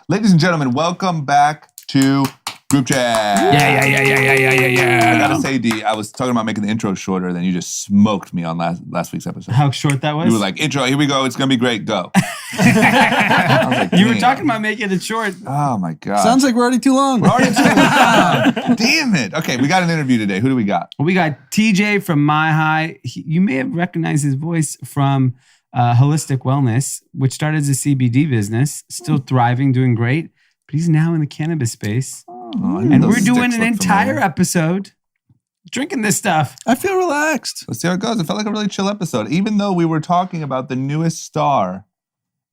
Ladies and gentlemen, welcome back to Group Chat. Yeah. I gotta say, Dee, I was talking about making the intro shorter, then you just smoked me on last week's episode. How short that was? You were like, intro, here we go, it's gonna be great, go. I was like, you were damn. talking about making it short. Oh my God. Sounds like we're already too long. We're already too long. Damn it. Okay, we got an interview today. Who do we got? Well, we got TJ from MyHi. You may have recognized his voice from Holistic Wellness, which started as a CBD business, still thriving, doing great. But he's now in the cannabis space. And we're doing an entire episode drinking this stuff. I feel relaxed. Let's see how it goes. It felt like a really chill episode, even though we were talking about the newest star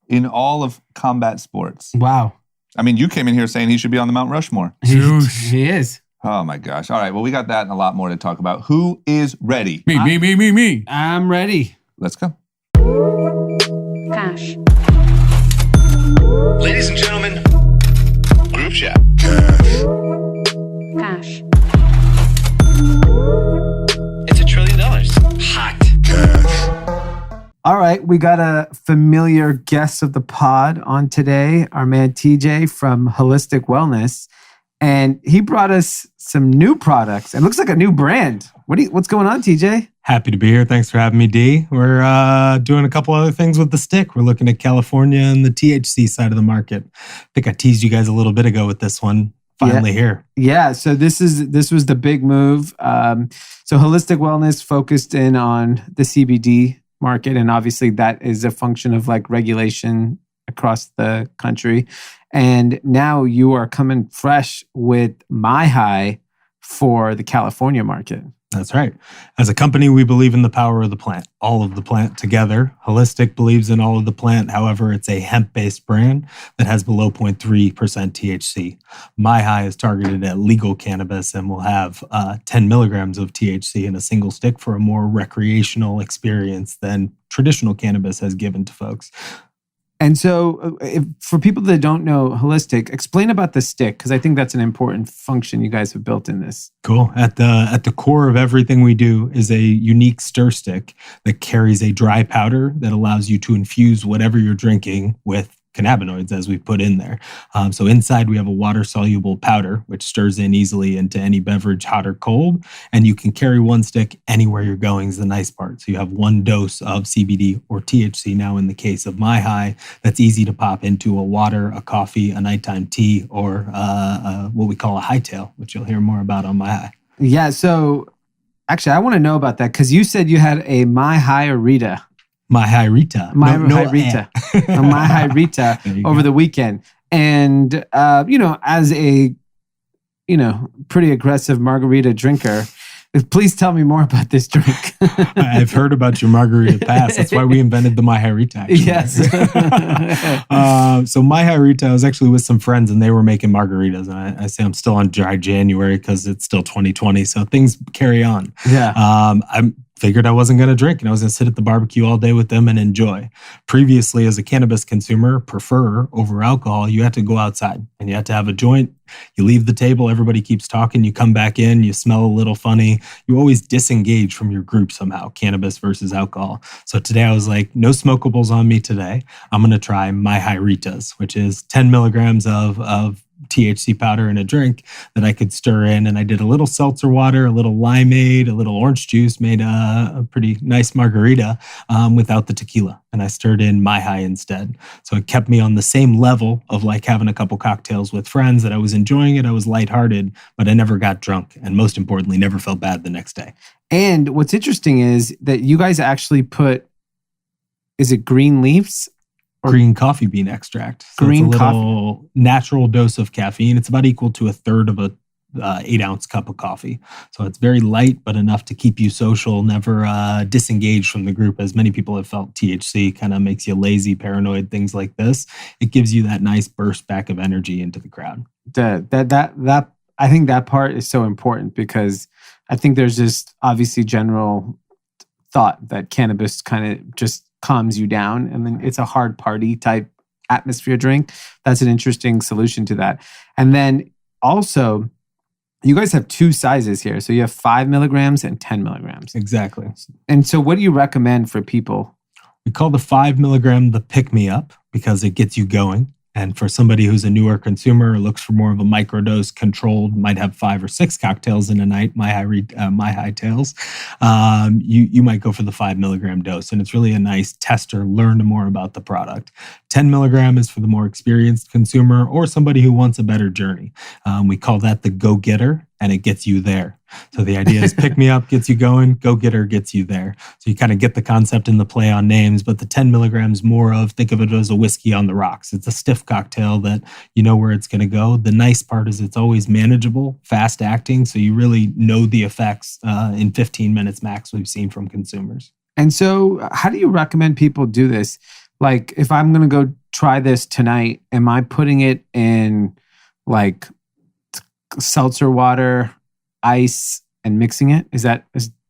in all of combat sports. Wow. I mean, you came in here saying he should be on the Mount Rushmore. He is. Oh my gosh. All right. Well, we got that and a lot more to talk about. Who is ready? Me. I'm ready. Let's go. Cash. Ladies and gentlemen, Group Chat. Cash. It's $1 trillion. Hot. All right, we got a familiar guest of the pod on today, our man TJ from Holistic Wellness, and he brought us some new products. It looks like a new brand. What's going on, TJ? Happy to be here. Thanks for having me, Dee. We're doing a couple other things with the STIK. We're looking at California and the THC side of the market. I think I teased you guys a little bit ago with this one. Finally here. Yeah. So this was the big move. So Holistic Wellness focused in on the CBD market, and obviously that is a function of like regulation across the country. And now you are coming fresh with MyHi for the California market. That's right. As a company, we believe in the power of the plant, all of the plant together. Holistic believes in all of the plant. However, it's a hemp-based brand that has below 0.3% THC. MyHi is targeted at legal cannabis and will have 10 milligrams of THC in a single stick for a more recreational experience than traditional cannabis has given to folks. And so for people that don't know Holistic, explain about the stick, because I think that's an important function you guys have built in this. Cool. At the core of everything we do is a unique stir stick that carries a dry powder that allows you to infuse whatever you're drinking with cannabinoids, as we put in there. So inside we have a water-soluble powder, which stirs in easily into any beverage, hot or cold. And you can carry one stick anywhere you're going is the nice part. So you have one dose of CBD or THC now in the case of MyHi that's easy to pop into a water, a coffee, a nighttime tea, or what we call a hightail, which you'll hear more about on MyHi. Yeah. So actually, I want to know about that because you said you had a MyHi Rita. MyHi Rita. MyHi Rita over the weekend. And, as a, pretty aggressive margarita drinker, please tell me more about this drink. I've heard about your margarita pass. That's why we invented the MyHi Rita. Actually. Yes. So MyHi Rita, I was actually with some friends and they were making margaritas. And I say I'm still on dry January because it's still 2020. So things carry on. Yeah. I figured I wasn't going to drink and I was going to sit at the barbecue all day with them and enjoy. Previously, as a cannabis consumer, prefer over alcohol, you had to go outside and you had to have a joint. You leave the table, everybody keeps talking, you come back in, you smell a little funny. You always disengage from your group somehow, cannabis versus alcohol. So today I was like, no smokables on me today. I'm going to try MyHi Ritas, which is 10 milligrams of THC powder in a drink that I could stir in. And I did a little seltzer water, a little limeade, a little orange juice, made a pretty nice margarita without the tequila. And I stirred in MyHi instead. So it kept me on the same level of like having a couple cocktails with friends that I was enjoying it. I was lighthearted, but I never got drunk. And most importantly, never felt bad the next day. And what's interesting is that you guys actually put, is it green leaves? Green coffee bean extract. So Green it's a coffee. little natural dose of caffeine. It's about equal to a third of a 8-ounce cup of coffee. So it's very light, but enough to keep you social, never disengaged from the group. As many people have felt, THC kind of makes you lazy, paranoid, things like this. It gives you that nice burst back of energy into the crowd. That I think that part is so important because I think there's just obviously general thought that cannabis kind of just calms you down and then it's a hard party type atmosphere drink. That's an interesting solution to that. And then also, you guys have two sizes here. So you have 5 milligrams and 10 milligrams. Exactly. And so what do you recommend for people? We call the 5 milligram the pick me up because it gets you going. And for somebody who's a newer consumer, looks for more of a microdose controlled, might have 5 or 6 cocktails in a night, MyHi tails, you might go for the 5 milligram dose. And it's really a nice tester, learn more about the product. 10 milligram is for the more experienced consumer or somebody who wants a better journey. We call that the go-getter, and it gets you there. So the idea is pick me up gets you going, go-getter gets you there. So you kind of get the concept in the play on names, but the 10 milligrams more of, think of it as a whiskey on the rocks. It's a stiff cocktail that you know where it's going to go. The nice part is it's always manageable, fast acting, so you really know the effects in 15 minutes max we've seen from consumers. And so how do you recommend people do this? Like, if I'm going to go try this tonight, am I putting it in like seltzer water, ice, and mixing it?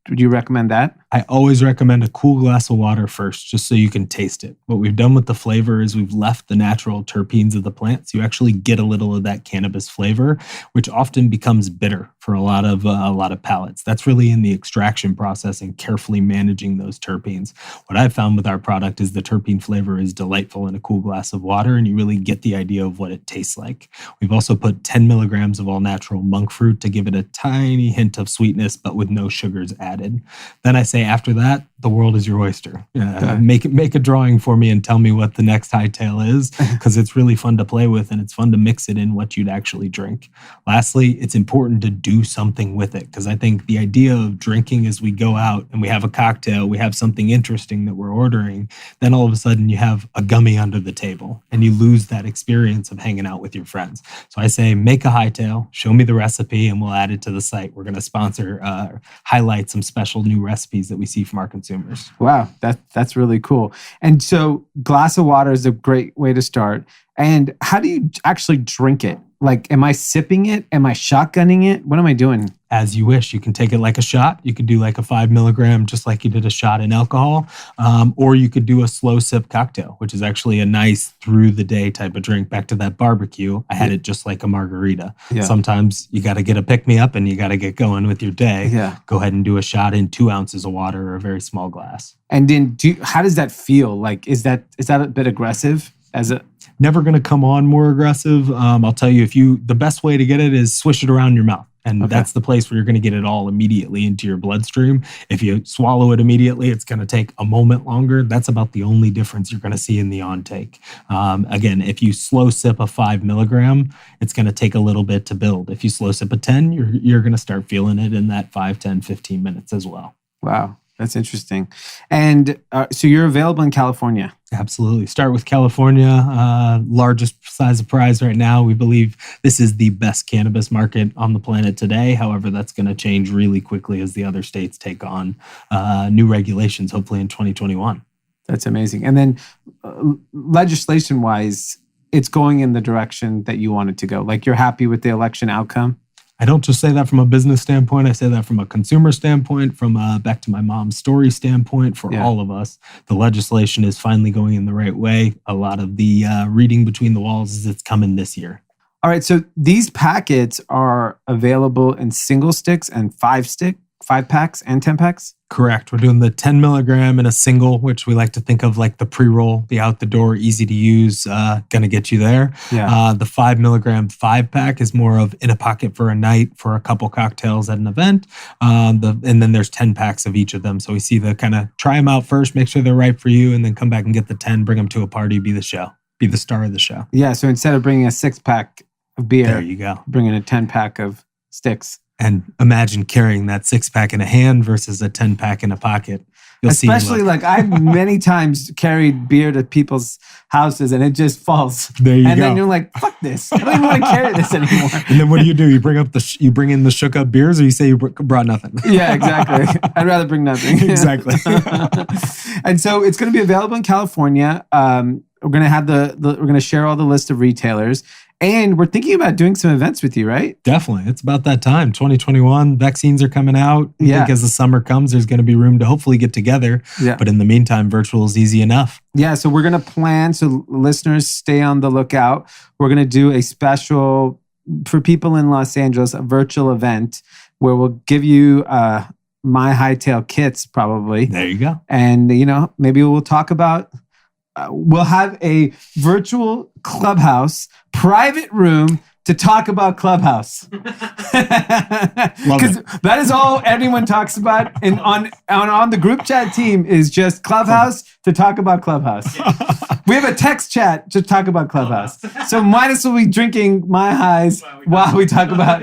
Would you recommend that? I always recommend a cool glass of water first, just so you can taste it. What we've done with the flavor is we've left the natural terpenes of the plant, so you actually get a little of that cannabis flavor, which often becomes bitter for a lot of palates. That's really in the extraction process and carefully managing those terpenes. What I've found with our product is the terpene flavor is delightful in a cool glass of water, and you really get the idea of what it tastes like. We've also put 10 milligrams of all natural monk fruit to give it a tiny hint of sweetness, but with no sugars added. Then I say after that, the world is your oyster. Make a drawing for me and tell me what the next hightail is, because it's really fun to play with and it's fun to mix it in what you'd actually drink. Lastly, it's important to do something with it, because I think the idea of drinking as we go out and we have a cocktail, we have something interesting that we're ordering, then all of a sudden you have a gummy under the table and you lose that experience of hanging out with your friends. So I say, make a hightail, show me the recipe, and we'll add it to the site. We're going to sponsor, highlight some special new recipes that we see from our consumers. Wow, that's really cool. And so glass of water is a great way to start. And how do you actually drink it? Like, am I sipping it? Am I shotgunning it? What am I doing? As you wish. You can take it like a shot. You could do like a 5 milligram, just like you did a shot in alcohol. Or you could do a slow sip cocktail, which is actually a nice through the day type of drink. Back to that barbecue, I had it just like a margarita. Yeah. Sometimes you got to get a pick me up and you got to get going with your day. Yeah. Go ahead and do a shot in 2 ounces of water or a very small glass. And then how does that feel? Like, is that a bit aggressive? Never going to come on more aggressive. I'll tell you, the best way to get it is swish it around your mouth. And that's the place where you're going to get it all immediately into your bloodstream. If you swallow it immediately, it's going to take a moment longer. That's about the only difference you're going to see in the on-take. Again, if you slow sip a 5 milligram, it's going to take a little bit to build. If you slow sip a 10, you're going to start feeling it in that 5, 10, 15 minutes as well. Wow. That's interesting. And so you're available in California? Absolutely. Start with California, largest size of prize right now. We believe this is the best cannabis market on the planet today. However, that's going to change really quickly as the other states take on new regulations, hopefully in 2021. That's amazing. And then legislation-wise, it's going in the direction that you want it to go. Like, you're happy with the election outcome? I don't just say that from a business standpoint. I say that from a consumer standpoint, from back to my mom's story standpoint, for all of us. The legislation is finally going in the right way. A lot of the reading between the walls is it's coming this year. All right. So these packets are available in single sticks and 5 packs and 10 packs? Correct. We're doing the 10 milligram in a single, which we like to think of like the pre-roll, the out the door, easy to use, going to get you there. Yeah. The 5 milligram 5-pack is more of in a pocket for a night for a couple cocktails at an event. And then there's 10 packs of each of them. So we see the kind of try them out first, make sure they're right for you, and then come back and get the 10, bring them to a party, be the star of the show. Yeah. So instead of bringing a 6-pack of beer, there you go. Bringing a 10-pack of sticks. And imagine carrying that 6-pack in a hand versus a 10-pack in a pocket. Especially like I've many times carried beer to people's houses and it just falls. There you go. And then you're like, fuck this. I don't even want to carry this anymore. And then what do? You bring in the shook up beers, or you say you brought nothing? Yeah, exactly. I'd rather bring nothing. Exactly. And so it's going to be available in California. We're going to we're going to share all the list of retailers. And we're thinking about doing some events with you, right? Definitely. It's about that time. 2021, vaccines are coming out. I think as the summer comes, there's going to be room to hopefully get together. Yeah. But in the meantime, virtual is easy enough. Yeah. So we're going to plan. So listeners, stay on the lookout. We're going to do a special, for people in Los Angeles, a virtual event where we'll give you MyHi kits probably. There you go. And, maybe we'll talk about we'll have a virtual Clubhouse private room to talk about Clubhouse. Because that is all anyone talks about on the group chat team is just Clubhouse to talk about Clubhouse. We have a text chat to talk about Clubhouse. So might as well be drinking MyHis while we talk about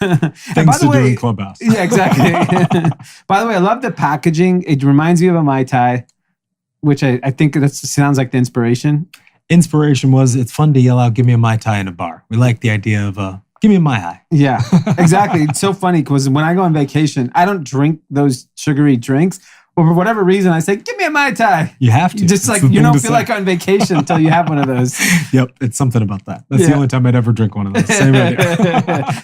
Things to do in Clubhouse. Yeah, exactly. By the way, I love the packaging. It reminds me of a Mai Tai, which I think that sounds like the inspiration. Inspiration was it's fun to yell out, give me a Mai Tai in a bar. We like the idea of give me a MyHi. Yeah, exactly. It's so funny because when I go on vacation, I don't drink those sugary drinks. But for whatever reason, I say, give me a Mai Tai. You have to. Just like you don't feel like on vacation until you have one of those. Yep, it's something about that. That's the only time I'd ever drink one of those. Same idea.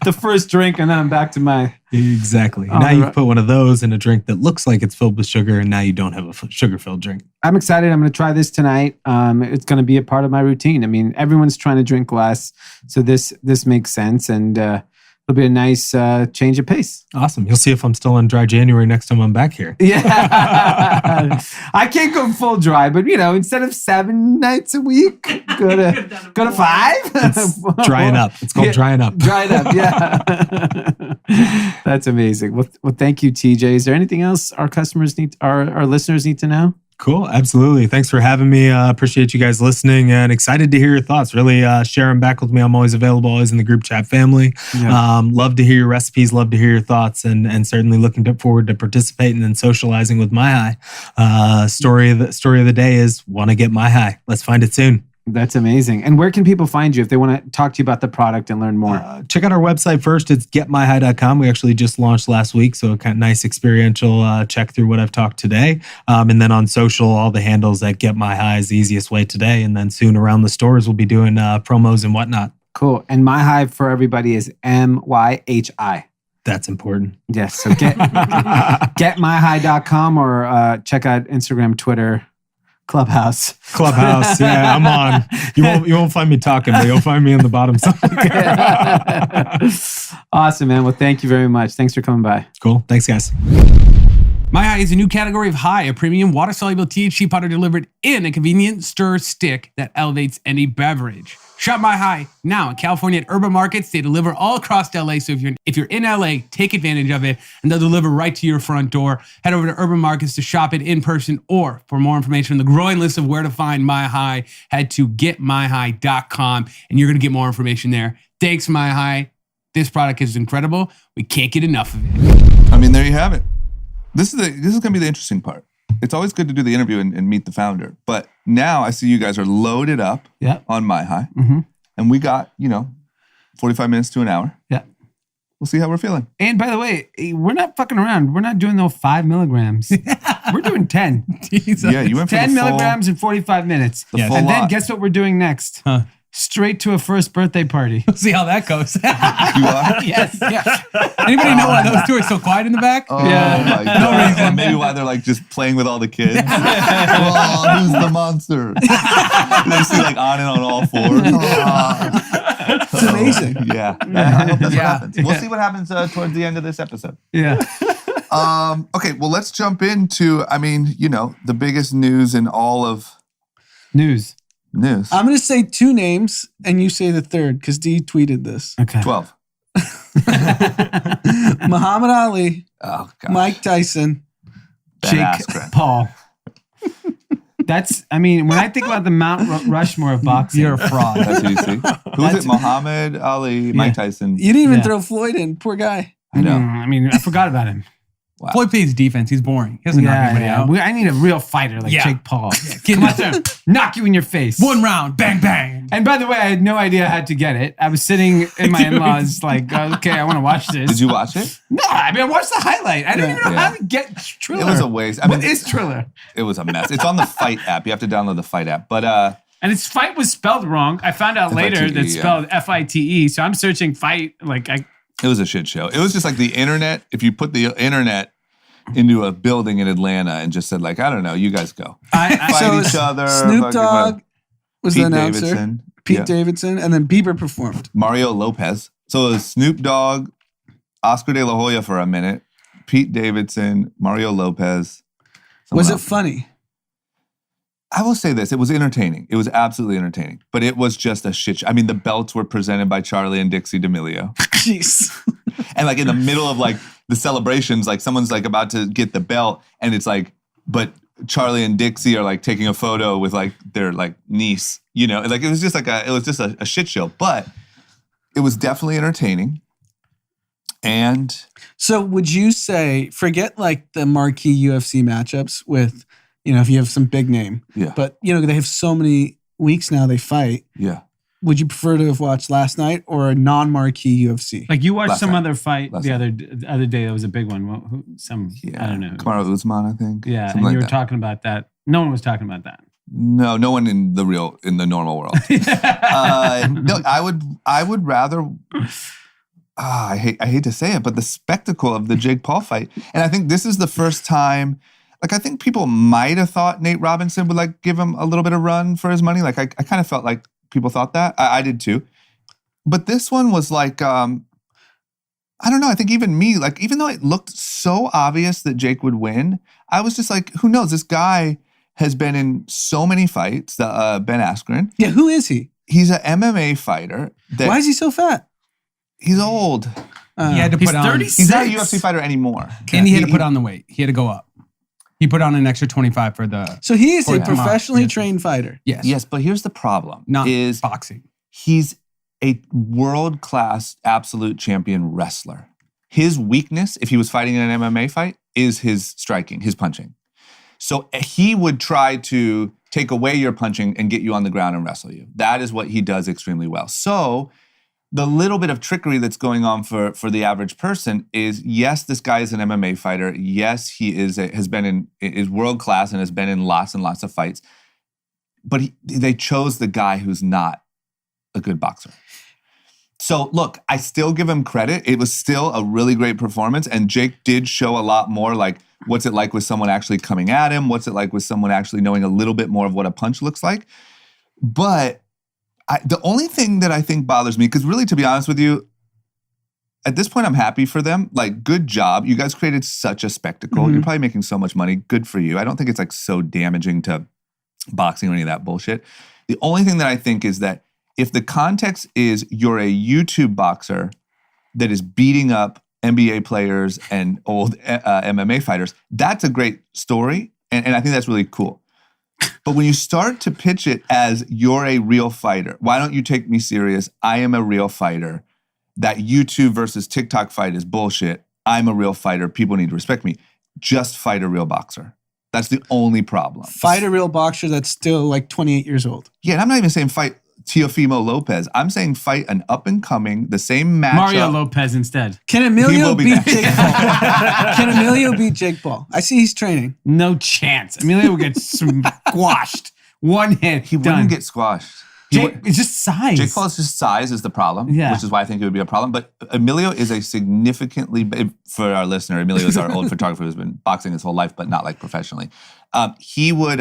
The first drink and then I'm back to my... Exactly. Now you put one of those in a drink that looks like it's filled with sugar and now you don't have a sugar-filled drink. I'm excited. I'm going to try this tonight. It's going to be a part of my routine. I mean, everyone's trying to drink less. So this makes sense. And it'll be a nice change of pace. Awesome. You'll see if I'm still in dry January next time I'm back here. Yeah. I can't go full dry, but instead of 7 nights a week, go to 5. It's drying up. It's called drying up. Drying up, yeah. That's amazing. Well, thank you, TJ. Is there anything else our listeners need to know? Cool. Absolutely. Thanks for having me. Appreciate you guys listening and excited to hear your thoughts. Really share them back with me. I'm always available, always in the group chat family. Yeah. Love to hear your recipes. Love to hear your thoughts and certainly looking forward to participating and socializing with MyHi. Story of the day is want to get MyHi. Let's find it soon. That's amazing. And where can people find you if they want to talk to you about the product and learn more? Check out our website first. It's getmyhi.com. We actually just launched last week, so a kind of nice experiential check through what I've talked today. And then on social, all the handles at getmyhi is the easiest way today. And then soon around the stores, we'll be doing promos and whatnot. Cool. And MyHi for everybody is MYHI. That's important. Yes. So getmyhi.com or check out Instagram, Twitter, Clubhouse. Yeah, I'm on. You won't find me talking, but you'll find me in the bottom side. Awesome, man. Well, thank you very much. Thanks for coming by. Cool. Thanks, guys. MyHi is a new category of high, a premium water-soluble THC powder delivered in a convenient stir stick that elevates any beverage. Shop MyHi now in California at Urban Markets. They deliver all across LA. So if you're in LA, take advantage of it and they'll deliver right to your front door. Head over to Urban Markets to shop it in person, or for more information on the growing list of where to find MyHi, head to getmyhi.com and you're going to get more information there. Thanks, MyHi. This product is incredible. We can't get enough of it. I mean, there you have it. This is going to be the interesting part. It's always good to do the interview and meet the founder. But now I see you guys are loaded up on MyHi. Mm-hmm. And we got, 45 minutes to an hour. Yeah. We'll see how we're feeling. And by the way, we're not fucking around. We're not doing no 5 milligrams. We're doing 10. Yeah, you went for 10 milligrams in 45 minutes. The full and then lot. guess what we're doing next? Straight to a first birthday party. We'll see how that goes. You are? Yes. Yeah. Anybody know why those two are so quiet in the back? Oh, my God. No reason. Maybe why they're like just playing with all the kids. Oh, who's the monster? They see like on and on all fours. It's amazing. Yeah. I hope that's what happens. We'll see what happens towards the end of this episode. Yeah. Okay, well, let's jump into, the biggest news in all of News. I'm going to say 2 names, and you say the third, because Dee tweeted this. Okay. 12. Muhammad Ali, Oh, God. Mike Tyson, Ben Jake Askren. Paul. When I think about the Mount Rushmore of boxing. You're a fraud. That's who you see. Who's it? Muhammad Ali, Mike Tyson. You didn't even throw Floyd in. Poor guy. I know. I forgot about him. Wow. Floyd plays defense. He's boring. He doesn't knock anybody out. I need a real fighter like Jake Paul. Come on, sir. Knock you in your face. 1 round. Bang, bang. And by the way, I had no idea how to get it. I was sitting in my in-laws like, okay, I want to watch this. Did you watch it? No, I watched the highlight. I don't even know how to get Triller. It was a waste. What is Triller? It was a mess. It's on the Fight app. You have to download the Fight app. But and its Fight was spelled wrong. I found out later that it's spelled FITE. So I'm searching Fight. It was a shit show. It was just like the internet. If you put the internet into a building in Atlanta and just said, like, I don't know, you guys go. Fight each other. Snoop Dogg was the announcer. Davidson. Pete Davidson. And then Bieber performed. Mario Lopez. So it was Snoop Dogg, Oscar De La Hoya for a minute, Pete Davidson, Mario Lopez. Was it funny? I will say this. It was entertaining. It was absolutely entertaining. But it was just a shit show. I mean, the belts were presented by Charlie and Dixie D'Amelio. Jeez. And like in the middle of like the celebrations, like someone's like about to get the belt and it's like, but Charlie and Dixie are like taking a photo with like their like niece, you know, like it was just a shit show, but it was definitely entertaining. And so would you say, forget like the marquee UFC matchups with, you know, if you have some big name, but you know, they have so many weeks now they fight. Yeah. Would you prefer to have watched last night or a non-marquee UFC? Like you watched Last some night. other fight Last the other day that was a big one. I don't know. Kamaru Usman, I think. Yeah, Something and like you were that. talking about that. No one was talking about that. No one in the normal world. No, I would rather. I hate to say it, but the spectacle of the Jake Paul fight, and I think this is the first time. Like I think people might have thought Nate Robinson would like give him a little bit of run for his money. Like I kind of felt like people thought that. I did too. But this one was like, I don't know. I think even me, like even though it looked so obvious that Jake would win, I was just like, who knows? This guy has been in so many fights. Ben Askren. Yeah, who is he? He's an MMA fighter. Why is he so fat? He's old. He had to put on. 36. He's not a UFC fighter anymore. And he had to put on the weight. He had to go up. He put on an extra 25 for the. So he is a Yeah. professionally trained fighter. Yes. Yes, but here's the problem. Not is boxing. he's a world-class absolute champion wrestler. His weakness, if he was fighting in an MMA fight, is his striking, his punching. So he would try to take away your punching and get you on the ground and wrestle you. That is what he does extremely well. So the little bit of trickery that's going on for the average person is, yes, this guy is an MMA fighter. Yes, he is world class and has been in lots and lots of fights. But they chose the guy who's not a good boxer. So look, I still give him credit. It was still a really great performance, and Jake did show a lot more like what's it like with someone actually coming at him? What's it like with someone actually knowing a little bit more of what a punch looks like? But the only thing that I think bothers me, because really, to be honest with you, at this point, I'm happy for them. Like, good job. You guys created such a spectacle. Mm-hmm. You're probably making so much money. Good for you. I don't think it's like so damaging to boxing or any of that bullshit. The only thing that I think is that if the context is you're a YouTube boxer that is beating up NBA players and old MMA fighters, that's a great story. And I think that's really cool. But when you start to pitch it as you're a real fighter, why don't you take me serious? I am a real fighter. That YouTube versus TikTok fight is bullshit. I'm a real fighter. People need to respect me. Just fight a real boxer. That's the only problem. Fight a real boxer that's still like 28 years old. Yeah, and I'm not even saying fight Teofimo Lopez. I'm saying fight an up-and-coming, the same matchup. Mario Lopez instead. Can He Emilio will be beat back. Jake Paul? Can Emilio beat Jake Paul? I see he's training. No chance. Emilio will get squashed. One hit. He done. wouldn't get squashed. It's just size. Jake Paul's just size is the problem, which is why I think it would be a problem. But Emilio is a significantly, for our listener, Emilio is our old photographer who's been boxing his whole life, but not like professionally. He would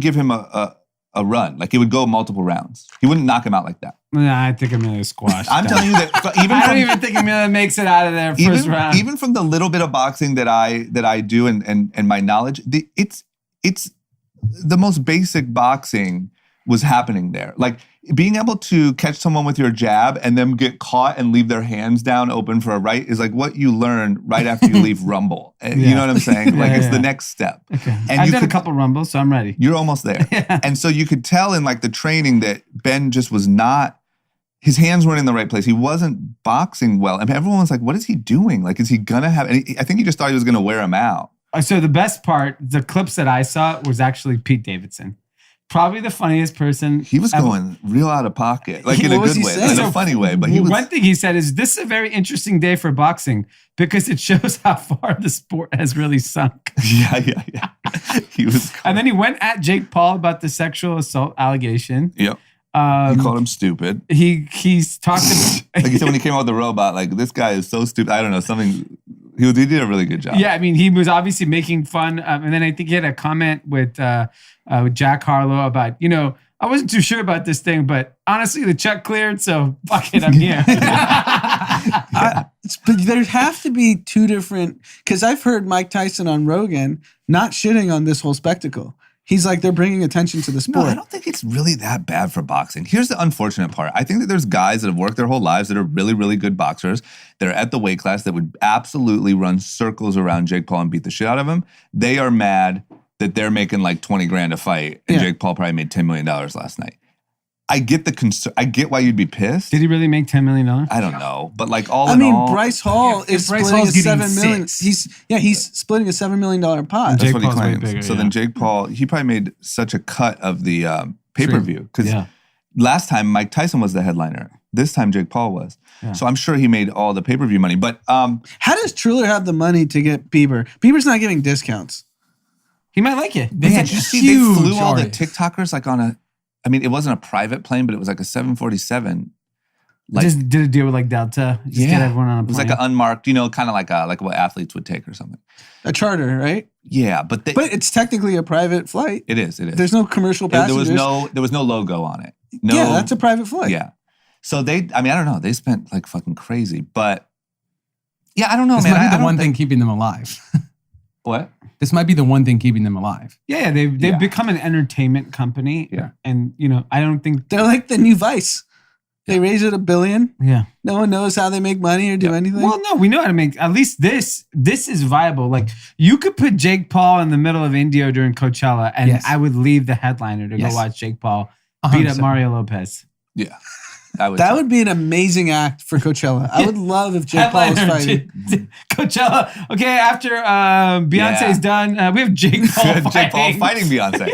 give him a run. Like, he would go multiple rounds. He wouldn't knock him out like that. Nah, I think Emilio squashed. I'm telling you that I don't even think Emilio makes it out of there first round. Even from the little bit of boxing that I do and my knowledge, it's the most basic boxing was happening there. Like, being able to catch someone with your jab and them get caught and leave their hands down open for a right is like what you learn right after you leave Rumble. You know what I'm saying? Like, it's the next step. Okay. And I've done a couple Rumbles, so I'm ready. You're almost there. And so you could tell in like the training that Ben just was not, his hands weren't in the right place. He wasn't boxing well. I mean, everyone was like, what is he doing? Like, is he gonna have, and I think he just thought he was gonna wear him out. So the best part, the clips that I saw was actually Pete Davidson. Probably the funniest person. He was going real out of pocket, like in a What was good he way, saying? in a funny way. But he was. One thing he said is, this is a very interesting day for boxing because it shows how far the sport has really sunk. Yeah. He was. And then he went at Jake Paul about the sexual assault allegation. Yep. He called him stupid. He's talked about, Like he said when he came out with the robot, like, this guy is so stupid. I don't know, something. He did a really good job. Yeah, I mean, he was obviously making fun. And then I think he had a comment with Jack Harlow about, I wasn't too sure about this thing, but honestly, the check cleared, so fuck it, I'm here. But there have to be two different, because I've heard Mike Tyson on Rogan not shitting on this whole spectacle. He's like, they're bringing attention to the sport. No, I don't think it's really that bad for boxing. Here's the unfortunate part. I think that there's guys that have worked their whole lives that are really, really good boxers that are at the weight class that would absolutely run circles around Jake Paul and beat the shit out of him. They are mad that they're making like 20 grand a fight and Jake Paul probably made $10 million last night. I get the concern. I get why you'd be pissed. Did he really make $10 million? I don't know, but like all in all, Bryce Hall is splitting a $7 million. He's splitting a $7 million pot. That's what he claims. So then Jake Paul, he probably made such a cut of the pay-per-view because last time Mike Tyson was the headliner. This time Jake Paul was. Yeah. So I'm sure he made all the pay-per-view money. But how does Triller have the money to get Bieber? Bieber's not giving discounts. He might like it. They flew all the TikTokers like on a. I mean, it wasn't a private plane, but it was like a 747. Like, just did a deal with like Delta. Just get everyone on a plane. It was like an unmarked, kind of like what athletes would take or something. A charter, right? Yeah, but it's technically a private flight. It is. There's no commercial passengers. There was no logo on it. No, yeah, that's a private flight. Yeah. So I don't know. They spent like fucking crazy, but yeah, I don't know, this man. Might be the one thing keeping them alive. What? This might be the one thing keeping them alive. Yeah, they've become an entertainment company. Yeah. And, I don't think... They're like the new Vice. They raise it $1 billion. Yeah. No one knows how they make money or do anything. Well, no, we know how to make... At least this is viable. Like, you could put Jake Paul in the middle of Indio during Coachella, and I would leave the headliner to go watch Jake Paul beat up Mario Lopez. Yeah. That would be an amazing act for Coachella. I would love if Jake Paul was fighting. Coachella. Okay, after Beyonce's done, we have Jake Paul fighting. Jake Paul fighting Beyonce.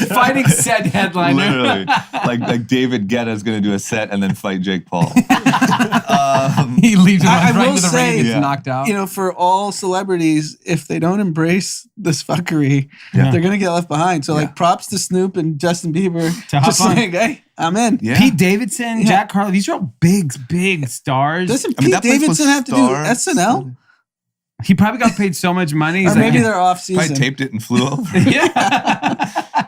Fighting said headliner. Literally. Like David Guetta's going to do a set and then fight Jake Paul. He leaves him I right will to the ring and gets Yeah. knocked out. For all celebrities, if they don't embrace this fuckery, they're going to get left behind. So, props to Snoop and Justin Bieber. To hop on. saying, hey, I'm in. Yeah. Pete Davidson, Jack Harlow, these are all big stars. Doesn't Pete Davidson have to do SNL? He probably got paid so much money. Or maybe they're off season. Probably taped it and flew over.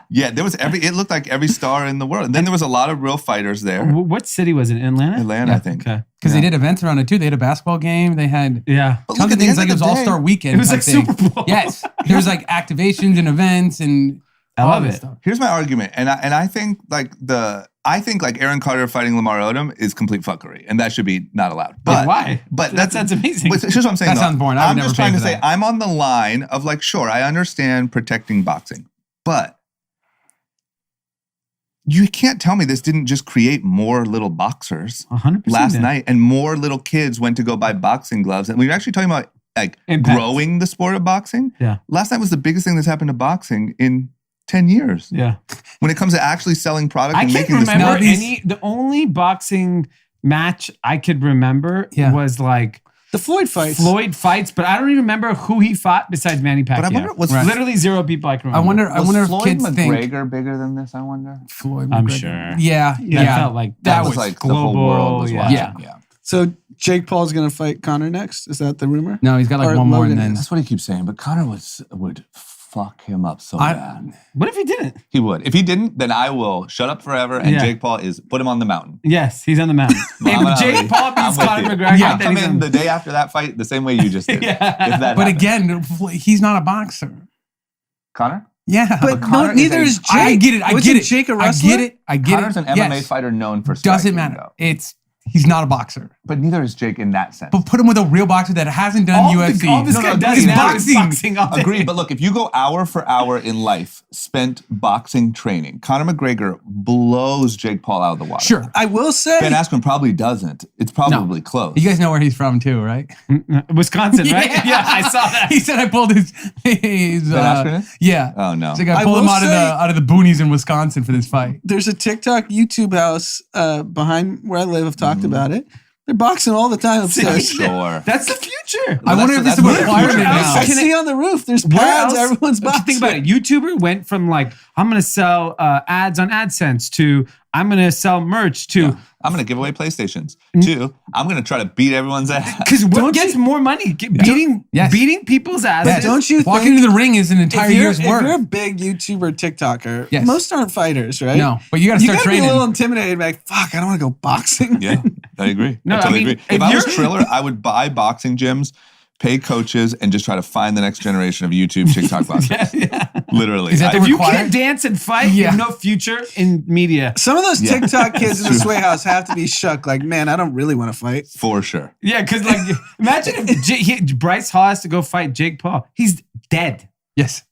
Yeah, there was it looked like every star in the world. And then there was a lot of real fighters there. What city was it? Atlanta? Atlanta, I think. Okay. Because they did events around it too. They had a basketball game. They had But tons of things like it was All-Star Weekend. It was like Super Bowl. Yes. There was like activations and events and I love it. Stuff. Here's my argument. And I think like Aaron Carter fighting Lamar Odom is complete fuckery. And that should be not allowed. But why? But that's amazing. But here's what I'm saying. That sounds boring. I would I'm never just pay trying to for say that. I'm on the line of like, sure, I understand protecting boxing. But you can't tell me this didn't just create more little boxers 100% last night, and more little kids went to go buy boxing gloves. And we were actually talking about like Impact. growing the sport of boxing. Yeah. Last night was the biggest thing that's happened to boxing in 10 years. Yeah. When it comes to actually selling product and I can't making the remember sport. the only boxing match I could remember was like The Floyd fights. Floyd fights, but I don't even remember who he fought besides Manny Pacquiao. But I wonder, was literally zero people I can remember. I wonder if Floyd kids McGregor think bigger than this, I wonder? Floyd I'm McGregor. sure. Yeah. That felt like That was like global, the whole world was watching. Yeah. So Jake Paul's going to fight Conor next? Is that the rumor? No, he's got like Or one more Logan and then That's what he keeps saying. But Conor would fuck him up so bad. What if he didn't? He would. If he didn't, then I will shut up forever. And Jake Paul put him on the mountain. Yes, he's on the mountain. If Jake Paul beats Conor McGregor, I'll come in the day after that fight the same way you just did. If that but happens. again, he's not a boxer. Connor? Yeah. But Conor neither is Jake. I get it. I Wasn't get it. Jake a I wrestler? get it. I get Connor's it. an MMA fighter known for striking. Doesn't matter. though. He's not a boxer. But neither is Jake in that sense. But put him with a real boxer that hasn't done UFC. all this guy does he's now is boxing. boxing all day. Agreed, but look, if you go hour for hour in life spent boxing training, Conor McGregor blows Jake Paul out of the water. Sure. I will say. Ben Askren probably doesn't. It's probably close. You guys know where he's from too, right? Wisconsin, right? Yeah, I saw that. He said I pulled his Ben Askren is? yeah. Oh, no. So I I pulled him will out of the boonies in Wisconsin for this fight. There's a TikTok YouTube house behind where I live. I've talked about it. They're boxing all the time upstairs. Sure. That's the future. I wonder if this is that's a the requirement future. now. I see on the roof. There's pads. Everyone's boxing. Think about it. YouTuber went from like, I'm going to sell ads on AdSense to I'm going to sell merch to I'm going to give away PlayStations. 2, I'm going to try to beat everyone's ass. because what gets more money? Beating people's asses. But don't you Walking think into the ring is an entire year's if work. you're a big YouTuber, TikToker, Yes. most aren't fighters, right? No, but you got to You start gotta be training. a little intimidated, like, fuck, I don't want to go boxing. Yeah, I agree. No, I totally I mean, agree. If if I was you're- Triller, I would buy boxing gyms pay coaches, and just try to find the next generation of YouTube TikTok boxers. Literally. Is that if you can't dance and fight, you have no future in media. Some of those TikTok kids in the Sway House have to be shook. Like, man, I don't really want to fight. For sure. Yeah, because like, imagine if Bryce Hall has to go fight Jake Paul. He's dead. Yes.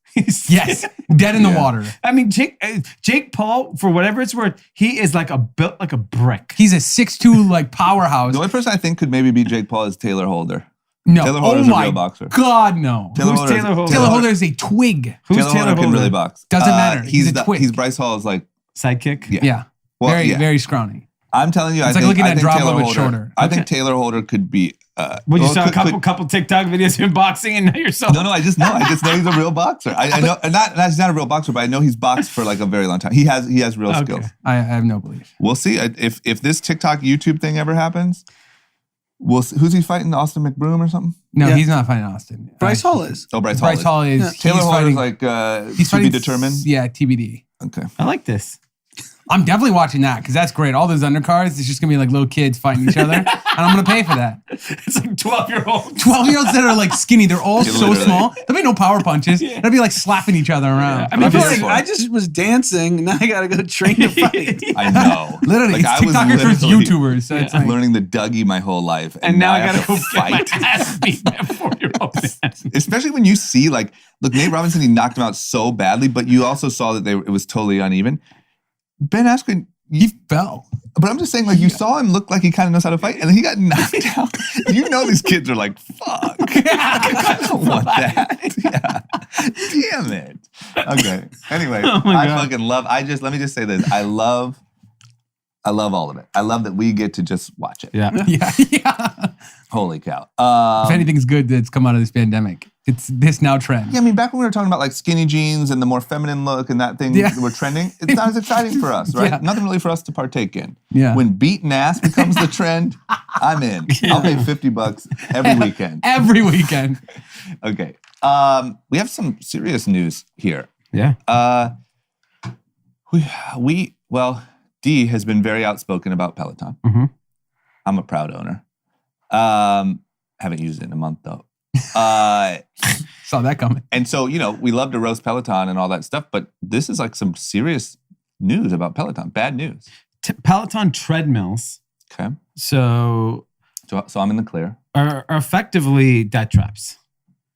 Yes. Dead in the water. I mean, Jake Paul, for whatever it's worth, he is built like a brick. He's a 6'2" like powerhouse. The only person I think could maybe beat Jake Paul is Taylor Holder. No. Taylor Holder's a real boxer. God, no. Who's Taylor Holder? Taylor Holder is a twig. Who's Taylor Holder? Can really box. Doesn't matter. He's a twig. He's Bryce Hall's like sidekick. Yeah. Well, very scrawny. I'm telling you, it's like looking at Drama with shorter. I think Taylor Holder could be. You saw a couple TikTok videos of him boxing, and now you're so. No, I just know he's a real boxer. I know, he's not a real boxer, but I know he's boxed for like a very long time. He has real skills. I have no belief. We'll see if this TikTok YouTube thing ever happens. We'll see. Who's he fighting? Austin McBroom or something? No, he's not fighting Austin. Bryce Hall is. Oh, Bryce Hall is. Yeah. Taylor Holder's like he's to be determined. Yeah, TBD. Okay, I like this. I'm definitely watching that because that's great. All those undercards, it's just gonna be like little kids fighting each other, and I'm gonna pay for that. It's like 12-year-olds. 12-year-olds that are like skinny. They're all so small. There'll be no power punches. It'll be like slapping each other around. I mean, I just was dancing. Now I gotta go train to fight. I know. Literally, it's TikTokers versus YouTubers. So it's like learning the Dougie my whole life, and now I gotta go fight. Get my ass beat by a 4-year-old. Especially when you see look, Nate Robinson, he knocked him out so badly, but you also saw that it was totally uneven. Ben Askren. He fell. But I'm just saying, you saw him look like he kind of knows how to fight, and then he got knocked out. You know these kids are like, fuck. I don't want that. Yeah. Damn it. Okay. Anyway, I fucking love, let me just say this. I love all of it. I love that we get to just watch it. Yeah. Holy cow. If anything's good that's come out of this pandemic, it's this now trend. Yeah, I mean, back when we were talking about skinny jeans and the more feminine look and that thing that were trending, it's not as exciting for us, right? Nothing really for us to partake in. Yeah. When beaten ass becomes the trend, I'm in. I'll pay $50 every weekend. Every weekend. Okay. We have some serious news here. Yeah. Dee has been very outspoken about Peloton. Mm-hmm. I'm a proud owner. Haven't used it in a month though. Saw that coming. And so, we love to roast Peloton and all that stuff, but this is some serious news about Peloton. Bad news. Peloton treadmills. Okay. So I'm in the clear. Are effectively death traps.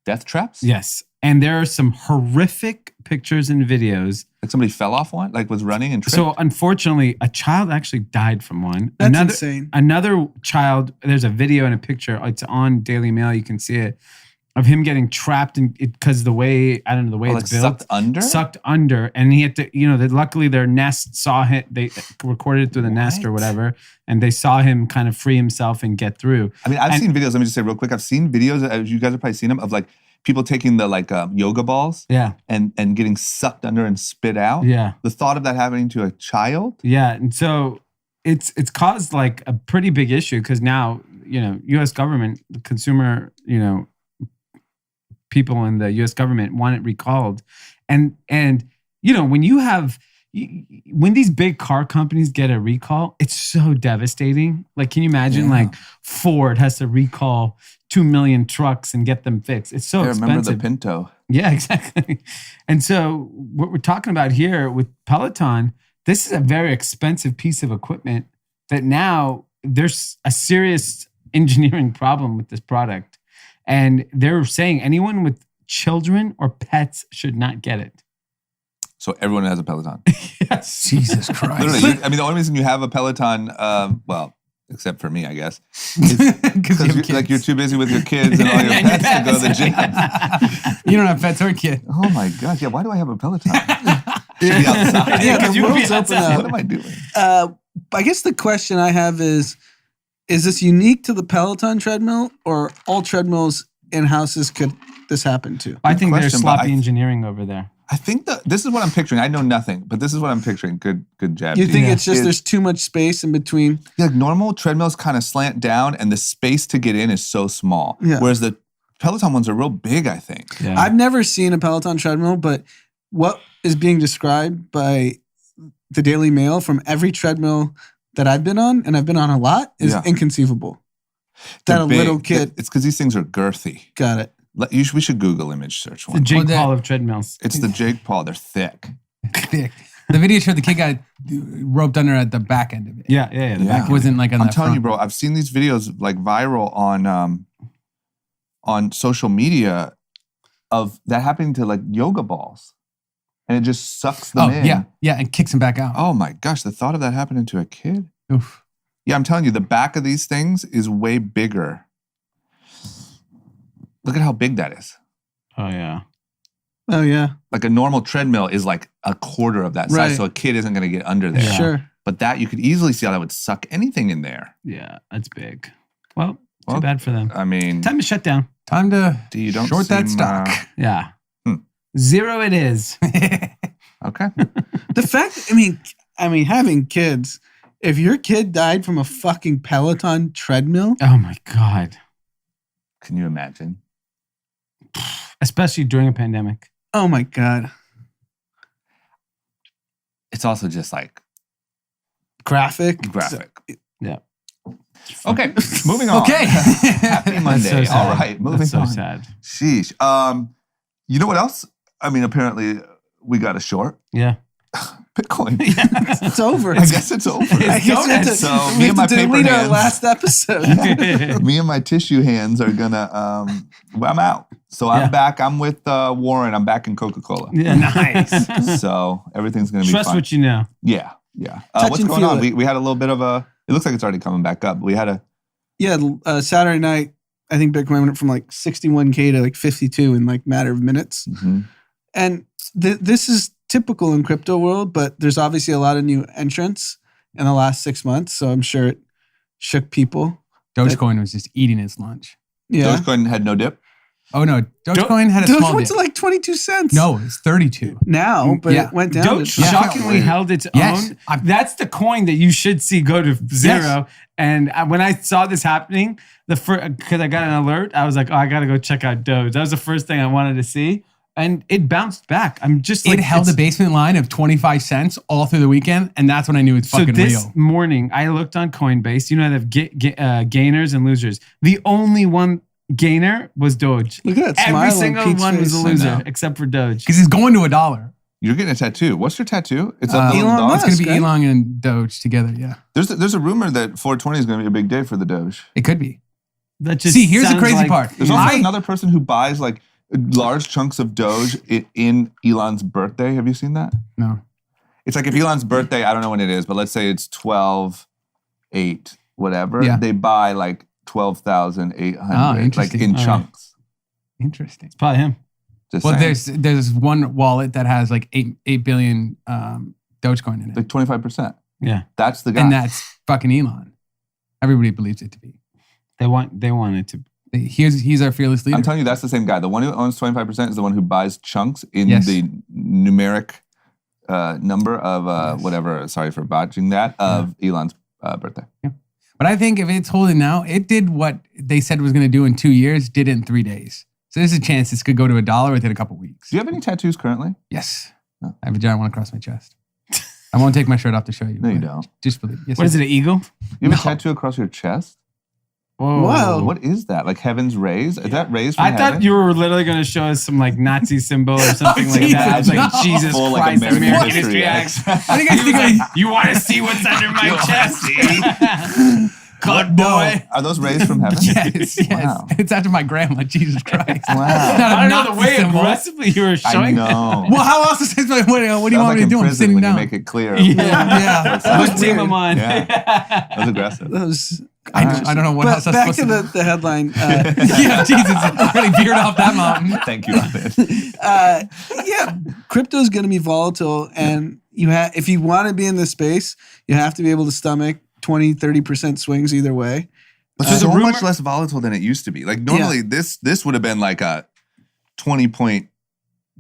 Death traps? Yes. And there are some horrific pictures and videos. Like somebody fell off one? Was running and tripped? So unfortunately, a child actually died from one. That's insane. Another child, there's a video and a picture. It's on Daily Mail. You can see it. Of him getting trapped because the way it's built. Sucked under. And he had to, luckily their nest saw him. They recorded it through the nest or whatever. And they saw him kind of free himself and get through. I mean, I've seen videos. Let me just say real quick. I've seen videos, as you guys have probably seen them, of people taking the yoga balls and getting sucked under and spit out. Yeah. The thought of that happening to a child. Yeah. And so it's caused a pretty big issue because now, U.S. government, the consumer, people in the U.S. government want it recalled. And when these big car companies get a recall, it's so devastating. Can you imagine Ford has to recall 2 million trucks and get them fixed? It's so expensive. Remember the Pinto. Yeah, exactly. And so what we're talking about here with Peloton, this is a very expensive piece of equipment that now there's a serious engineering problem with this product. And they're saying anyone with children or pets should not get it. So everyone has a Peloton. Yes. Jesus Christ. Literally, the only reason you have a Peloton, except for me, I guess, because you're too busy with your kids and all your pets to go to the gym. You don't have pets or kids. Oh my gosh! Yeah, why do I have a Peloton? Should be outside. Yeah, the world's open. What am I doing? I guess the question I have is this unique to the Peloton treadmill, or all treadmills in houses could this happen to? I think there's sloppy engineering over there. I think this is what I'm picturing. I know nothing, but this is what I'm picturing. Good jab. You think it's just there's too much space in between? Normal treadmills kind of slant down, and the space to get in is so small. Yeah. Whereas the Peloton ones are real big, I think. Yeah. I've never seen a Peloton treadmill, but what is being described by the Daily Mail from every treadmill that I've been on, and I've been on a lot, is inconceivable. that a little kid. It's because these things are girthy. Got it. We should Google image search one. The Jake Paul of treadmills. It's the Jake Paul. They're thick. Thick. The video showed the kid got roped under at the back end of it. Yeah. The back wasn't like on I'm the telling you, front. bro. I've seen these videos like viral on social media of that happening to like yoga balls, and it just sucks them in. Yeah, and kicks him back out. Oh my gosh, the thought of that happening to a kid. Oof. Yeah, I'm telling you, the back of these things is way bigger. Look at how big that is. Oh yeah. Oh yeah. Like a normal treadmill is like a quarter of that size, Right. so a kid isn't going to get under there. Yeah. Sure. But that, you could easily see how that would suck anything in there. Yeah, that's big. Well, too bad for them. I mean, Time to shut down. Time to you don't short that seem, stock. Yeah. 0 it is. Okay. The fact, I mean, having kids, if your kid died from a fucking Peloton treadmill, Oh my God. Can you imagine? Especially during a pandemic. oh my God. It's also just like Graphic. Yeah. Okay, moving on. Okay. Happy Monday. So sad. All right, moving That's so on. sad. Sheesh. You know what else? I mean, apparently we got a short. Yeah. Bitcoin. It's over. I guess it's over. I guess we have to, So we me have and my to paper delete our hands, last episode. me and my tissue hands are gonna. I'm out. So I'm Yeah. back. I'm with Warren. I'm back in Coca-Cola. Yeah. Nice. So everything's gonna be Trust fine. what you know. Yeah. Touch What's and going feel on? it. We had a little bit of a. It looks like it's already coming back up. We had a. Yeah, Saturday night, I think Bitcoin went from like 61K to like 52 in like matter of minutes. Mhm. And this is typical in crypto world, but there's obviously a lot of new entrants in the last 6 months. So I'm sure it shook people. Dogecoin was just eating its lunch. Yeah. Dogecoin had no dip. Oh no, Dogecoin had a Doge small went dip. to like 22 cents. No, it's 32. Now, but Yeah. it went down. Doge to, shockingly held its Yes. own. That's the coin that you should see go to 0. Yes. And when I saw this happening, because I got an alert, I was like, oh, I got to go check out Doge. That was the first thing I wanted to see. And it bounced back. I'm just like, It held the basement line of 25 cents all through the weekend, and that's when I knew it's fucking this real. morning, I looked on Coinbase. You know, they have gainers and losers. The only one gainer was Doge. Look at that Every smile on single Pete's one was a face. I loser know. except for Doge. Because it's going to $1. You're getting a tattoo. What's your tattoo? It's a Uh, little Elon dog. Musk. It's going to be right? Elon and Doge together, yeah. There's a rumor that 420 is going to be a big day for the Doge. It could be. That just See, here's the sounds crazy like- part. There's also another person who buys like large chunks of Doge in Elon's birthday. Have you seen that? No. It's like if Elon's birthday, I don't know when it is, but let's say it's 12/8, whatever. Yeah. They buy like 12,800, like interesting. in Oh, yeah. chunks. Interesting. It's probably him. Just Well, saying. there's one wallet that has like 8 billion Dogecoin in it. Like 25%. Yeah. That's the guy. And that's fucking Elon. Everybody believes it to be. They want it to. He's our fearless leader. I'm telling you, that's the same guy. The one who owns 25% is the one who buys chunks in Yes. the numeric number of whatever. Sorry for botching that, of Elon's birthday. But I think if it's holding now, it did what they said it was going to do in 2 years, did it in 3 days. So there's a chance this could go to $1 within a couple weeks. Do you have any tattoos currently? Yes. Oh. I have a giant one across my chest. I won't take my shirt off to show you. No, you but don't. Just believe. Yes, What is it, an eagle? You have a tattoo across your chest? Whoa. Wow. What is that? Like heaven's rays? Is that rays from I heaven? thought you were literally going to show us some like Nazi symbol or something like Jesus, that. I was like, no. Jesus Full, like, Christ, American American History History X. X. I think I He was think like, you want to see what's under my chest? Good boy. Are those rays from heaven? Yes. Wow. It's after my grandma, Jesus Christ. Wow. I don't know the Nazi way symbol. aggressively you were I showing that. know. Well, how else is it? What do you Sounds want like me to in do? I'm prison sitting when down. you make it clear. Yeah. What team am I on? Yeah. That was aggressive. That was, I don't know what else but I'm back supposed to to do. the headline. Yeah, Jesus. Really veered off that mountain. Thank you, Robin. Yeah, crypto is going to be volatile, and if you want to be in this space, you have to be able to stomach 20-30% swings either way. But it's so much less volatile than it used to be. Like normally this would have been like a 20-point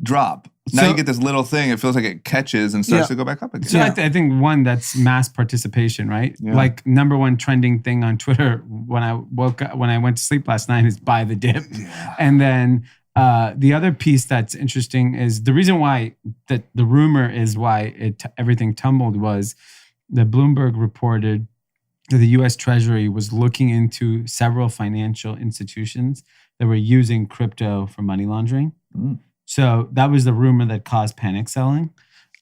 drop. Now So- you get this little thing. It feels like it catches and starts to go back up again. So I think one, that's mass participation, right? Yeah. Like number one trending thing on Twitter when I went to sleep last night is buy the dip. Yeah. And then the other piece that's interesting is the reason why that the rumor is why everything tumbled was that Bloomberg reported the U.S. Treasury was looking into several financial institutions that were using crypto for money laundering. So that was the rumor that caused panic selling.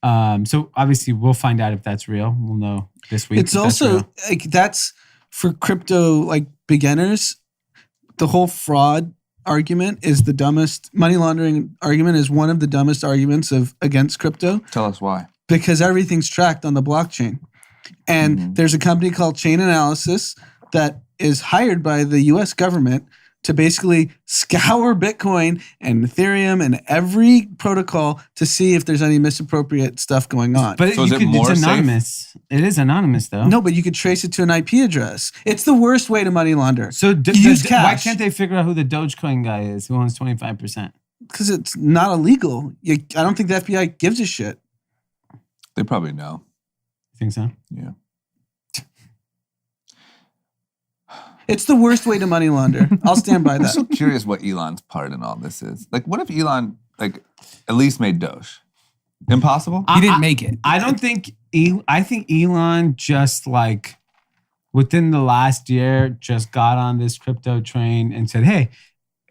So obviously we'll find out if that's real. We'll know this week. It's also like that's for crypto like beginners. The whole fraud argument is the dumbest. Money laundering argument is one of the dumbest arguments against crypto. Tell us why. Because everything's tracked on the blockchain. And there's a company called Chain Analysis that is hired by the US government to basically scour Bitcoin and Ethereum and every protocol to see if there's any misappropriate stuff going on. But So is it more it's safe? anonymous. It is anonymous though. No, but you could trace it to an IP address. It's the worst way to money launder. So use cash. why can't they figure out who the Dogecoin guy is who owns 25%? Because it's not illegal. I don't think the FBI gives a shit. They probably know. You think so? Yeah. It's the worst way to money launder. I'll stand by I'm so that. curious what Elon's part in all this is. Like, what if Elon, like, at least made Doge? Impossible? He didn't make it. I don't think. I think Elon just like within the last year just got on this crypto train and said, "Hey,"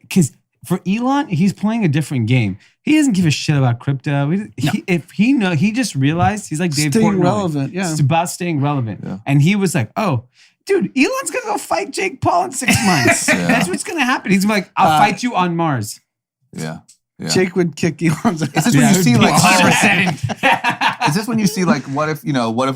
because for Elon, he's playing a different game. He doesn't give a shit about crypto. He just realized he's like Dave Staying Portnoy. relevant, yeah. It's about staying relevant. Yeah. And he was like, "Oh, dude, Elon's gonna go fight Jake Paul in 6 months. Yeah. That's what's gonna happen." He's like, "I'll fight you on Mars." Yeah. Yeah. Jake would kick Elon's ass. Is this when you see like 100%. Is this when you see like what if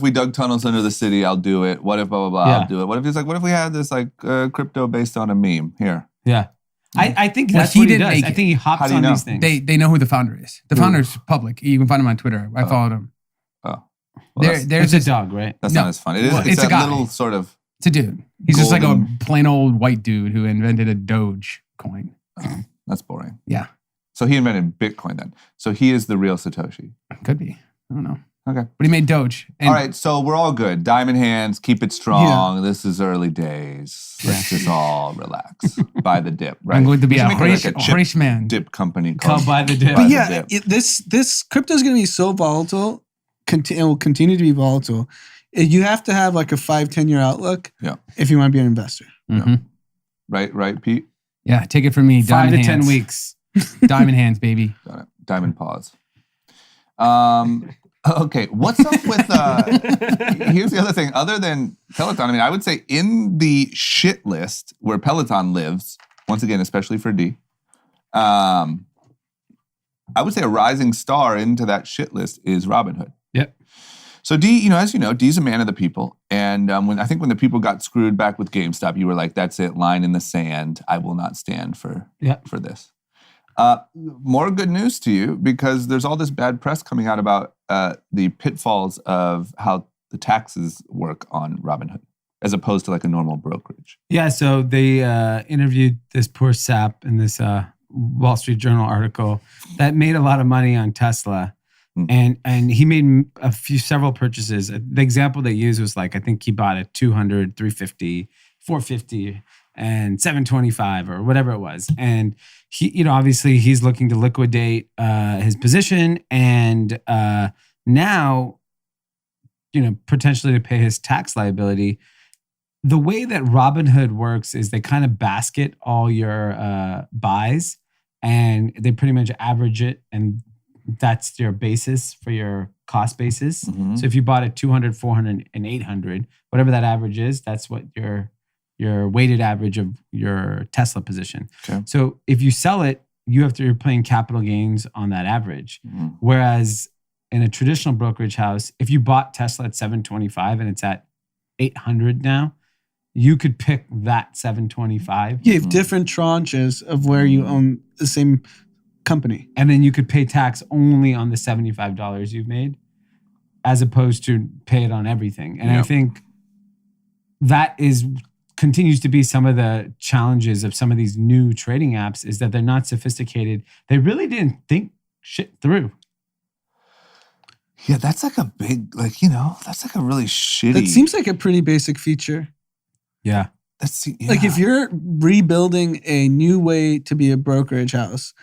we dug tunnels under the city? I'll do it. What if blah blah blah? Yeah. I'll do it. What if we had this like crypto based on a meme here? Yeah. I think Well, that's he what he didn't does. make I it. think he hops How do you on know? these things. They know who the founder is. The founder's public. You can find him on Twitter. I followed him. Oh, well, There's It's a dog, right? that's No. not as fun. It is. Well, it's it's a that guy. little sort of. It's a dude. He's just like a Golden- plain old white dude who invented a Doge coin. That's boring. Yeah, So he invented Bitcoin then. So he is the real Satoshi. could be. I don't know. Okay. But he made Doge. And All right. So we're all good. Diamond hands. Keep it strong. This is early days. Let's just all relax. Buy the dip. Right. I'm going to be We a should make like chip rich man. dip company Called Buy the Dip. Buy But the yeah, Dip. this crypto is going to be so volatile. It will continue to be volatile. You have to have like a 5-10 year outlook. Yeah. If you want to be an investor. Mhm. Right, Pete. Yeah, take it from me. 5 Diamond to 10 hands. weeks. Diamond hands, baby. Got it. Diamond paws. Okay, what's up with here's the other thing. Other than Peloton, I mean, I would say in the shit list where Peloton lives, once again, especially for D, I would say a rising star into that shit list is Robinhood. Yep. So D, as you know, D's a man of the people. And when the people got screwed back with GameStop, you were like, that's it, line in the sand. I will not stand for this. More good news to you because there's all this bad press coming out about the pitfalls of how the taxes work on Robinhood as opposed to like a normal brokerage. Yeah, so they interviewed this poor sap in this Wall Street Journal article that made a lot of money on Tesla. And he made several purchases. The example they used was like, I think he bought a 200, 350, 450, and 725 or whatever it was. And he, obviously he's looking to liquidate his position and now, potentially to pay his tax liability. The way that Robinhood works is they kind of basket all your buys and they pretty much average it, and that's your basis for your cost basis. Mm-hmm. So if you bought at 200, 400, and 800, whatever that average is, that's what your weighted average of your Tesla position. Okay. So if you sell it, you're paying capital gains on that average. Mm-hmm. Whereas in a traditional brokerage house, if you bought Tesla at 725 and it's at 800 now, you could pick that 725. You have different tranches of where you own the same company. And then you could pay tax only on the $75 you've made as opposed to pay it on everything. And I think that continues to be some of the challenges of some of these new trading apps is that they're not sophisticated. They really didn't think shit through. Yeah, that's like a big, that's like a really shitty. That seems like a pretty basic feature. Yeah. Like if you're rebuilding a new way to be a brokerage house,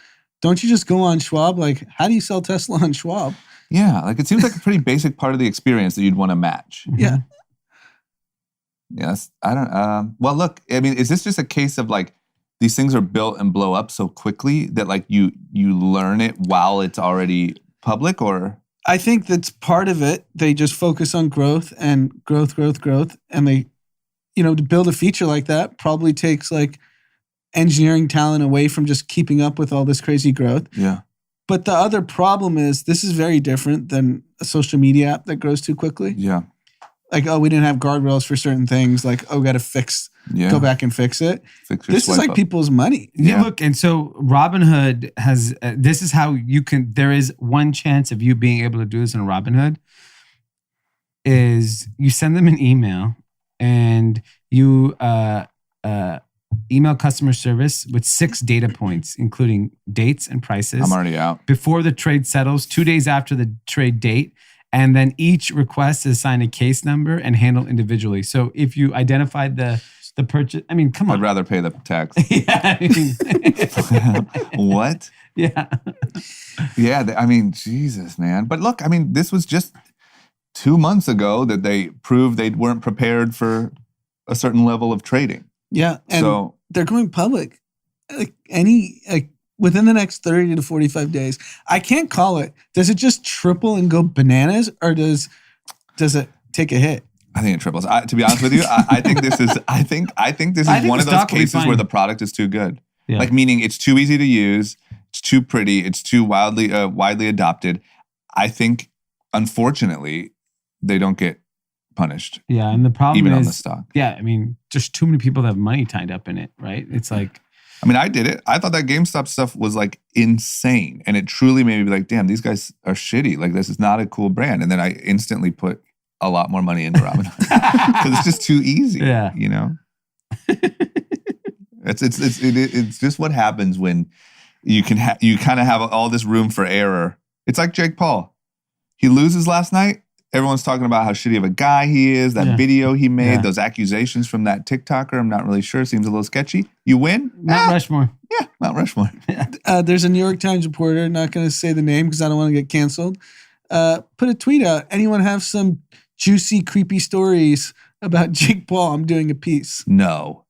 don't you just go on Schwab? Like, how do you sell Tesla on Schwab? Yeah, like it seems like a pretty basic part of the experience that you'd want to match. Yeah. Yes. I don't, well, look, I mean, is this just a case of like, these things are built and blow up so quickly that like you learn it while it's already public, or? I think that's part of it. They just focus on growth and growth. And they, to build a feature like that probably takes like engineering talent away from just keeping up with all this crazy growth. Yeah. But the other problem is this is very different than a social media app that grows too quickly. Yeah. Like, we didn't have guardrails for certain things. Like, got to go back and fix it. This is like people's money. Yeah. Look, and so Robinhood has, this is how you can, there is one chance of you being able to do this in Robinhood is you send them an email and you email customer service with 6 data points, including dates and prices. I'm already out. Before the trade settles, 2 days after the trade date. And then each request is assigned a case number and handled individually. So if you identified the purchase, I mean, come on. I'd rather pay the tax. Yeah. What? Yeah. Yeah. I mean, Jesus, man. But look, I mean, this was just 2 months ago that they proved they weren't prepared for a certain level of trading. Yeah. And they're going public. Within the next 30 to 45 days. I can't call it. Does it just triple and go bananas, or does it take a hit? I think it triples. To be honest with you, I think this is. I think this is one of those cases where the product is too good. Yeah. Like, meaning it's too easy to use, it's too pretty, it's too widely adopted. I think, unfortunately, they don't get punished. Yeah, and the problem even is, on the stock. Yeah, I mean, just too many people that have money tied up in it, right? It's like. I mean, I did it. I thought that GameStop stuff was like insane. And it truly made me be like, damn, these guys are shitty. Like, this is not a cool brand. And then I instantly put a lot more money into Robinhood because it's just too easy. Yeah. It's just what happens when you kind of have all this room for error. It's like Jake Paul. He loses last night. Everyone's talking about how shitty of a guy he is, that video he made, those accusations from that TikToker. I'm not really sure. Seems a little sketchy. You win? Mount Rushmore. Yeah, Mount Rushmore. There's a New York Times reporter, not going to say the name because I don't want to get canceled, put a tweet out. Anyone have some juicy, creepy stories about Jake Paul? I'm doing a piece. No.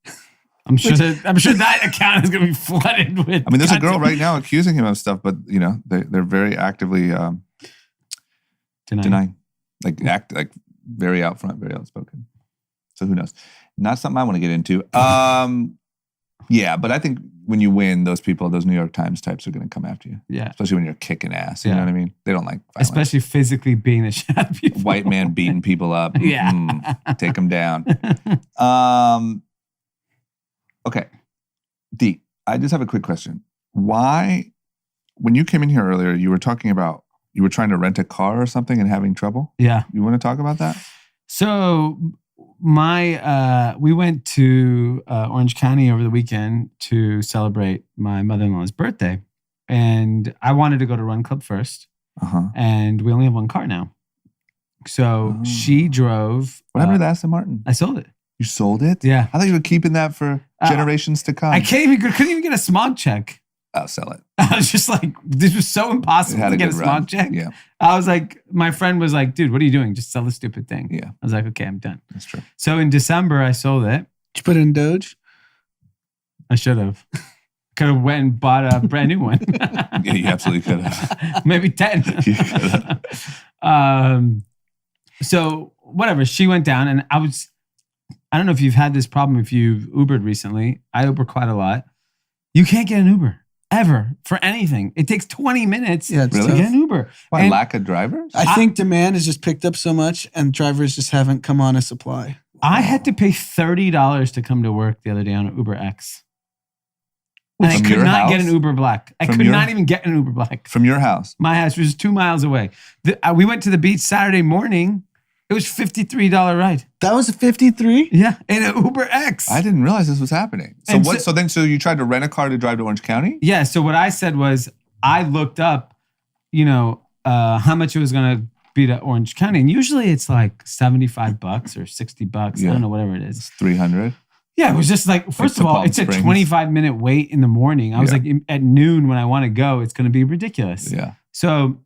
I'm sure that account is going to be flooded with. I mean, there's a girl right now accusing him of stuff, but they're very actively denying. Like very out front, very outspoken. So who knows? Not something I want to get into. Yeah, but I think when you win, those New York Times types are going to come after you. Yeah. Especially when you're kicking ass. You know what I mean? They don't like violence. Especially physically beating the shit out of people. White man beating people up. Yeah. Take them down. Okay. Dee, I just have a quick question. Why, when you came in here earlier, you were talking about you were trying to rent a car or something and having trouble? Yeah. You want to talk about that? So we went to Orange County over the weekend to celebrate my mother-in-law's birthday. And I wanted to go to Run Club first. Uh-huh. And we only have one car now. So she drove. What happened to the Aston Martin? I sold it. You sold it? Yeah. I thought you were keeping that for generations to come. I couldn't even get a smog check. I'll sell it. I was just like, this was so impossible to get a smog check. Yeah. I was like, my friend was like, dude, what are you doing? Just sell the stupid thing. Yeah. I was like, okay, I'm done. That's true. So in December, I sold it. Did you put it in Doge? I should have. Could have went and bought a brand new one. Yeah, you absolutely could have. Maybe 10. You could have. So whatever, she went down and I don't know if you've had this problem if you've Ubered recently. I Uber quite a lot. You can't get an Uber. Ever for anything. It takes 20 minutes to get an Uber. Why, lack of drivers? I think demand has just picked up so much and drivers just haven't come on a supply. I had to pay $30 to come to work the other day on an Uber X. And I could not get an Uber Black. I could not even get an Uber Black. From your house? My house was 2 miles away. We went to the beach Saturday morning. It was $53 ride. That was a 53? Yeah, in an Uber X. I didn't realize this was happening. So you tried to rent a car to drive to Orange County? Yeah. So what I said was, I looked up, how much it was going to be to Orange County, and usually it's like $75 or $60. Yeah. I don't know, whatever it is. It's $300. Yeah, it was just like, first of all, it's a 25-minute wait in the morning. I was like, at noon when I want to go, it's going to be ridiculous. Yeah. So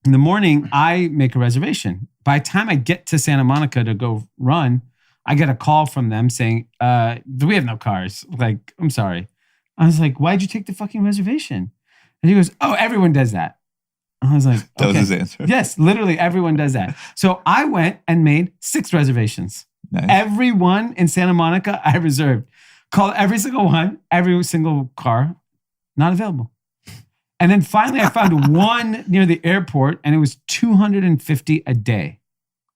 in the morning, I make a reservation. By the time I get to Santa Monica to go run, I get a call from them saying, we have no cars. Like, I'm sorry. I was like, why'd you take the fucking reservation? And he goes, oh, everyone does that. I was like, okay. That was his answer. Yes, literally everyone does that. So I went and made 6 reservations. Nice. Everyone in Santa Monica, I reserved. Called every single one, every single car, not available. And then finally I found one near the airport and it was $250 a day.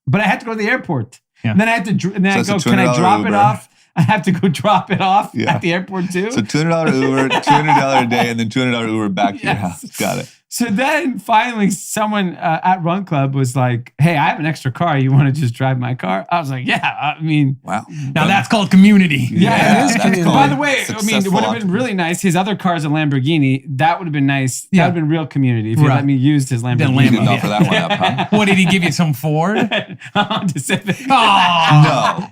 But I had to go to the airport. Yeah. And then I had to, and then I go, can I drop it off? I have to go drop it off at the airport too. So $200 Uber, $200 a day, and then $200 Uber back to your house. Got it. So then finally someone at Run Club was like, hey, I have an extra car. You want to just drive my car? I was like, yeah, I mean. Wow. Now that's called community. Yeah, it is community. By the way, successful. I mean, it would have been really nice. His other car is a Lamborghini. That would have been nice. That would have been real community if he let me use his Lamborghini. You didn't offer that one up, huh? What, did he give you some Ford? Honda Civic. Oh. No.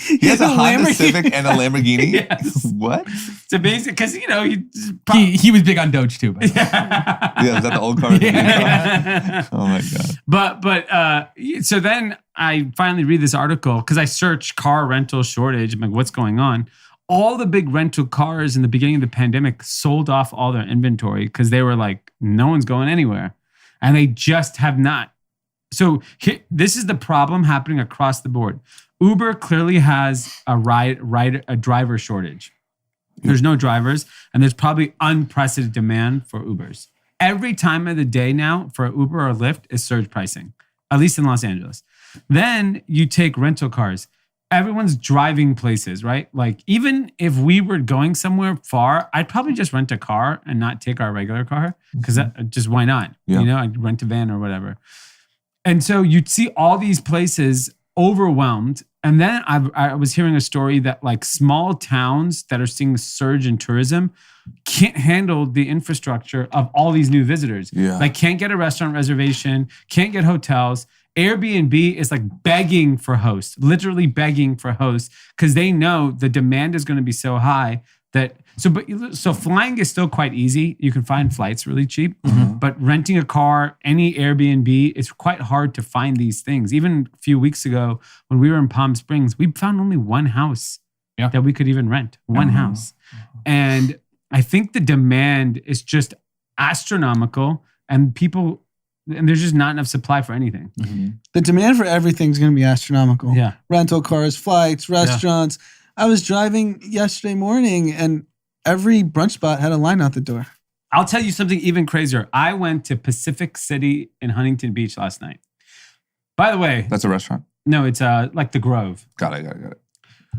He has a Honda Civic and a Lamborghini? Yes. What? It's amazing because, you know, he was big on Doge too. But Yeah, is that the old car? Yeah. Oh my God. But so then I finally read this article because I searched car rental shortage. I'm like, what's going on? All the big rental cars in the beginning of the pandemic sold off all their inventory because they were like, no one's going anywhere. And they just have not. So this is the problem happening across the board. Uber clearly has a driver shortage. There's no drivers, and there's probably unprecedented demand for Ubers. Every time of the day now for Uber or Lyft is surge pricing, at least in Los Angeles. Then you take rental cars. Everyone's driving places, right? Like even if we were going somewhere far, I'd probably just rent a car and not take our regular car because just why not? Yeah. You know, I'd rent a van or whatever. And so you'd see all these places overwhelmed. And then I was hearing a story that like small towns that are seeing a surge in tourism can't handle the infrastructure of all these new visitors. Yeah. Like can't get a restaurant reservation, can't get hotels. Airbnb is like begging for hosts, literally begging for hosts because they know the demand is going to be so high that so flying is still quite easy. You can find flights really cheap, but renting a car, any Airbnb, it's quite hard to find these things. Even a few weeks ago when we were in Palm Springs, we found only one house that we could even rent, one house. And I think the demand is just astronomical and there's just not enough supply for anything. The demand for everything is going to be astronomical. Yeah. Rental cars, flights, restaurants. Yeah. I was driving yesterday morning and every brunch spot had a line out the door. I'll tell you something even crazier. I went to Pacific City in Huntington Beach last night. By the way. That's a restaurant? No, it's like the Grove. Got it.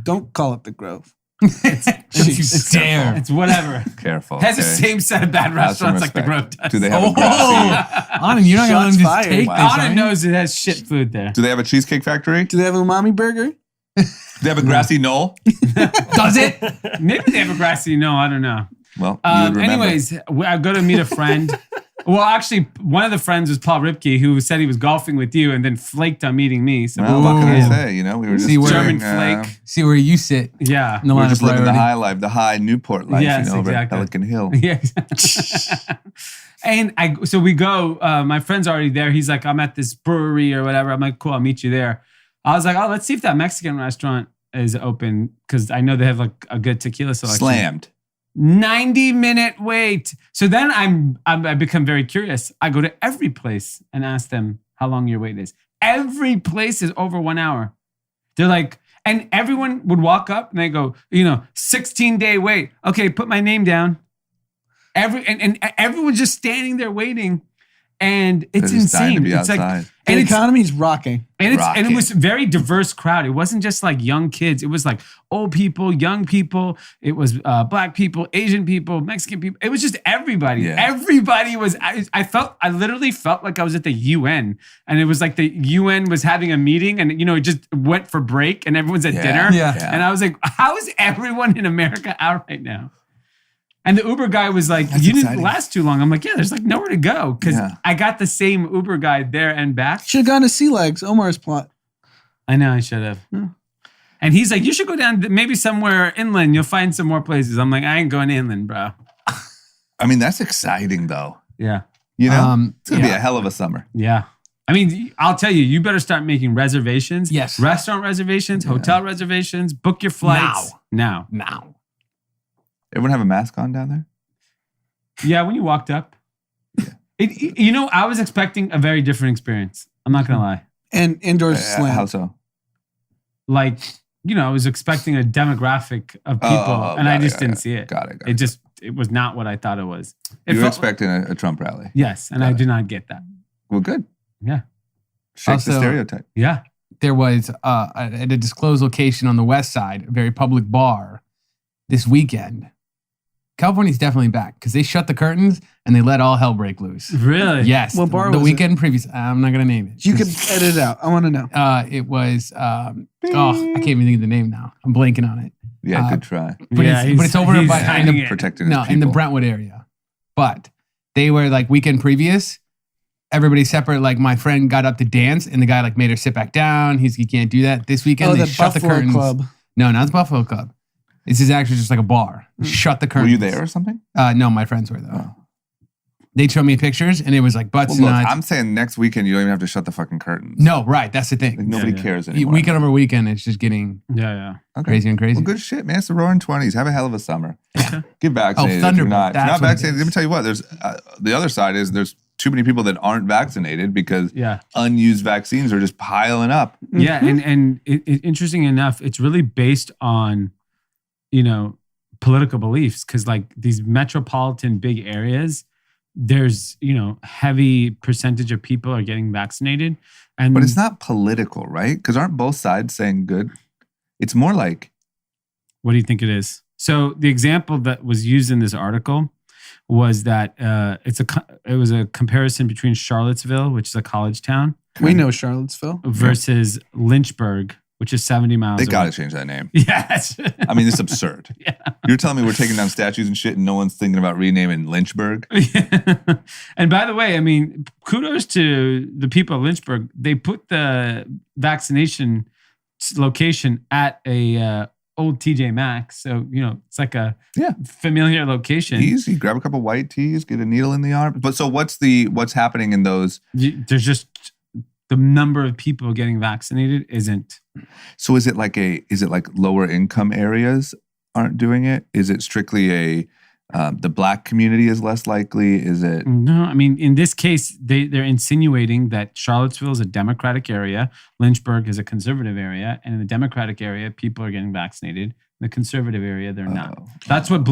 Don't call it the Grove. It's dare. It's whatever. Careful. It has the same set of bad restaurants like the Grove does. Do they have a grassy? Anand, you're not going to just take this. Anand knows it has shit food there. Do they have a Cheesecake Factory? Do they have a umami burger? Do they have a grassy knoll? Does it? Maybe they have a grassy knoll. I don't know. Well, you would remember. Anyways, I go to meet a friend. Well, actually, one of the friends was Paul Ripke, who said he was golfing with you and then flaked on meeting me. So well, what can I say? You know, we were just German flake. See where you sit. Yeah. We're just living the high life, the high Newport life, over at Pelican Hill. Yeah. And so we go, my friend's already there. He's like, I'm at this brewery or whatever. I'm like, cool, I'll meet you there. I was like, oh, let's see if that Mexican restaurant is open because I know they have like a good tequila selection. Slammed. 90-minute wait. So then I become very curious. I go to every place and ask them how long your wait is. Every place is over 1 hour. They're like, and everyone would walk up and they go, 16-day wait. Okay, put my name down. And everyone's just standing there waiting. And it's insane. It's like the economy's rocking. And it was a very diverse crowd. It wasn't just like young kids. It was like old people, young people. It was black people, Asian people, Mexican people. It was just everybody. Yeah. Everybody was. I literally felt like I was at the UN, and it was like the UN was having a meeting, and it just went for break, and everyone's at dinner. Yeah. And I was like, how is everyone in America out right now? And the Uber guy was like, you didn't last too long. I'm like, yeah, there's like nowhere to go. Because I got the same Uber guy there and back. Should have gone to Sea Legs, Omar's plot. I know, I should have. Yeah. And he's like, you should go down maybe somewhere inland. You'll find some more places. I'm like, I ain't going inland, bro. I mean, that's exciting though. Yeah. It's going to be a hell of a summer. Yeah. I mean, I'll tell you, you better start making reservations. Yes. Restaurant reservations, hotel reservations, book your flights. Now. Everyone have a mask on down there? Yeah, when you walked up. I was expecting a very different experience. I'm not going to lie. And indoors slam. How so? Like, I was expecting a demographic of people, and I just didn't see it. Got it. It was not what I thought it was. You were expecting a Trump rally. Yes, and I did not get that. Well, good. Yeah. Shake the stereotype. Yeah. There was at a disclosed location on the west side, a very public bar this weekend. California's definitely back because they shut the curtains and they let all hell break loose. Really? Yes. What bar the was weekend previous. I'm not going to name it. You can edit it out. I want to know. It was, I can't even think of the name now. I'm blanking on it. Yeah, good try. But it's over by protecting his people. in the Brentwood area. But they were like weekend previous. Everybody separate. Like my friend got up to dance and the guy like made her sit back down. He can't do that. This weekend they shut Buffalo the curtains. Club. No, not the Buffalo Club. This is actually just like a bar. Shut the curtains. Were you there or something? No, my friends were though. They showed me pictures and it was like butts and nuts. I'm saying next weekend you don't even have to shut the fucking curtains. No, right. That's the thing. Like, nobody cares anymore. Weekend over weekend, it's just getting crazy and crazy. Well, good shit, man. It's the roaring 20s. Have a hell of a summer. Get vaccinated. Thunderbolt. If you're not vaccinated, it let me tell you what. There's the other side is there's too many people that aren't vaccinated because unused vaccines are just piling up. Yeah, and interesting enough, it's really based on, political beliefs because like these metropolitan big areas, there's, heavy percentage of people are getting vaccinated. But it's not political, right? Because aren't both sides saying good? It's more like... What do you think it is? So the example that was used in this article was that it was a comparison between Charlottesville, which is a college town. We know Charlottesville. Versus Lynchburg, which is 70 miles They away. got to change that name. Yes. I mean, it's absurd. Yeah. You're telling me we're taking down statues and shit and no one's thinking about renaming Lynchburg? And by the way, I mean, kudos to the people of Lynchburg. They put the vaccination location at a old TJ Maxx. So, it's like a familiar location. Easy. Grab a couple white teas, get a needle in the arm. But so what's happening in those? There's just the number of people getting vaccinated isn't. So is it like lower income areas aren't doing it? Is it strictly the black community is less likely? Is it? No, I mean, in this case, they're insinuating that Charlottesville is a Democratic area, Lynchburg is a conservative area, and in the Democratic area, people are getting vaccinated. In the conservative area, they're not. That's what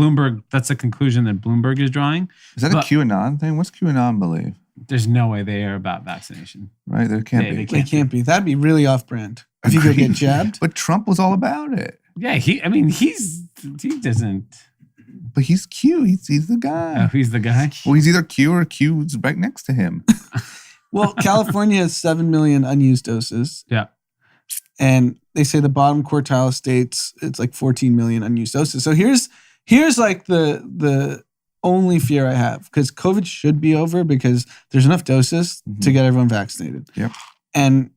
that's the conclusion that Bloomberg is drawing. Is that a QAnon thing? What's QAnon believe? There's no way they are about vaccination. Right? There can't be. They can't be. That'd be really off-brand. If you go get jabbed. But Trump was all about it. Yeah, he doesn't. But he's Q. He's the guy. Oh, he's the guy? Well, he's either Q or Q's right next to him. Well, California has 7 million unused doses. Yeah. And they say the bottom quartile states, it's like 14 million unused doses. So here's like the only fear I have, because COVID should be over because there's enough doses to get everyone vaccinated. Yep. And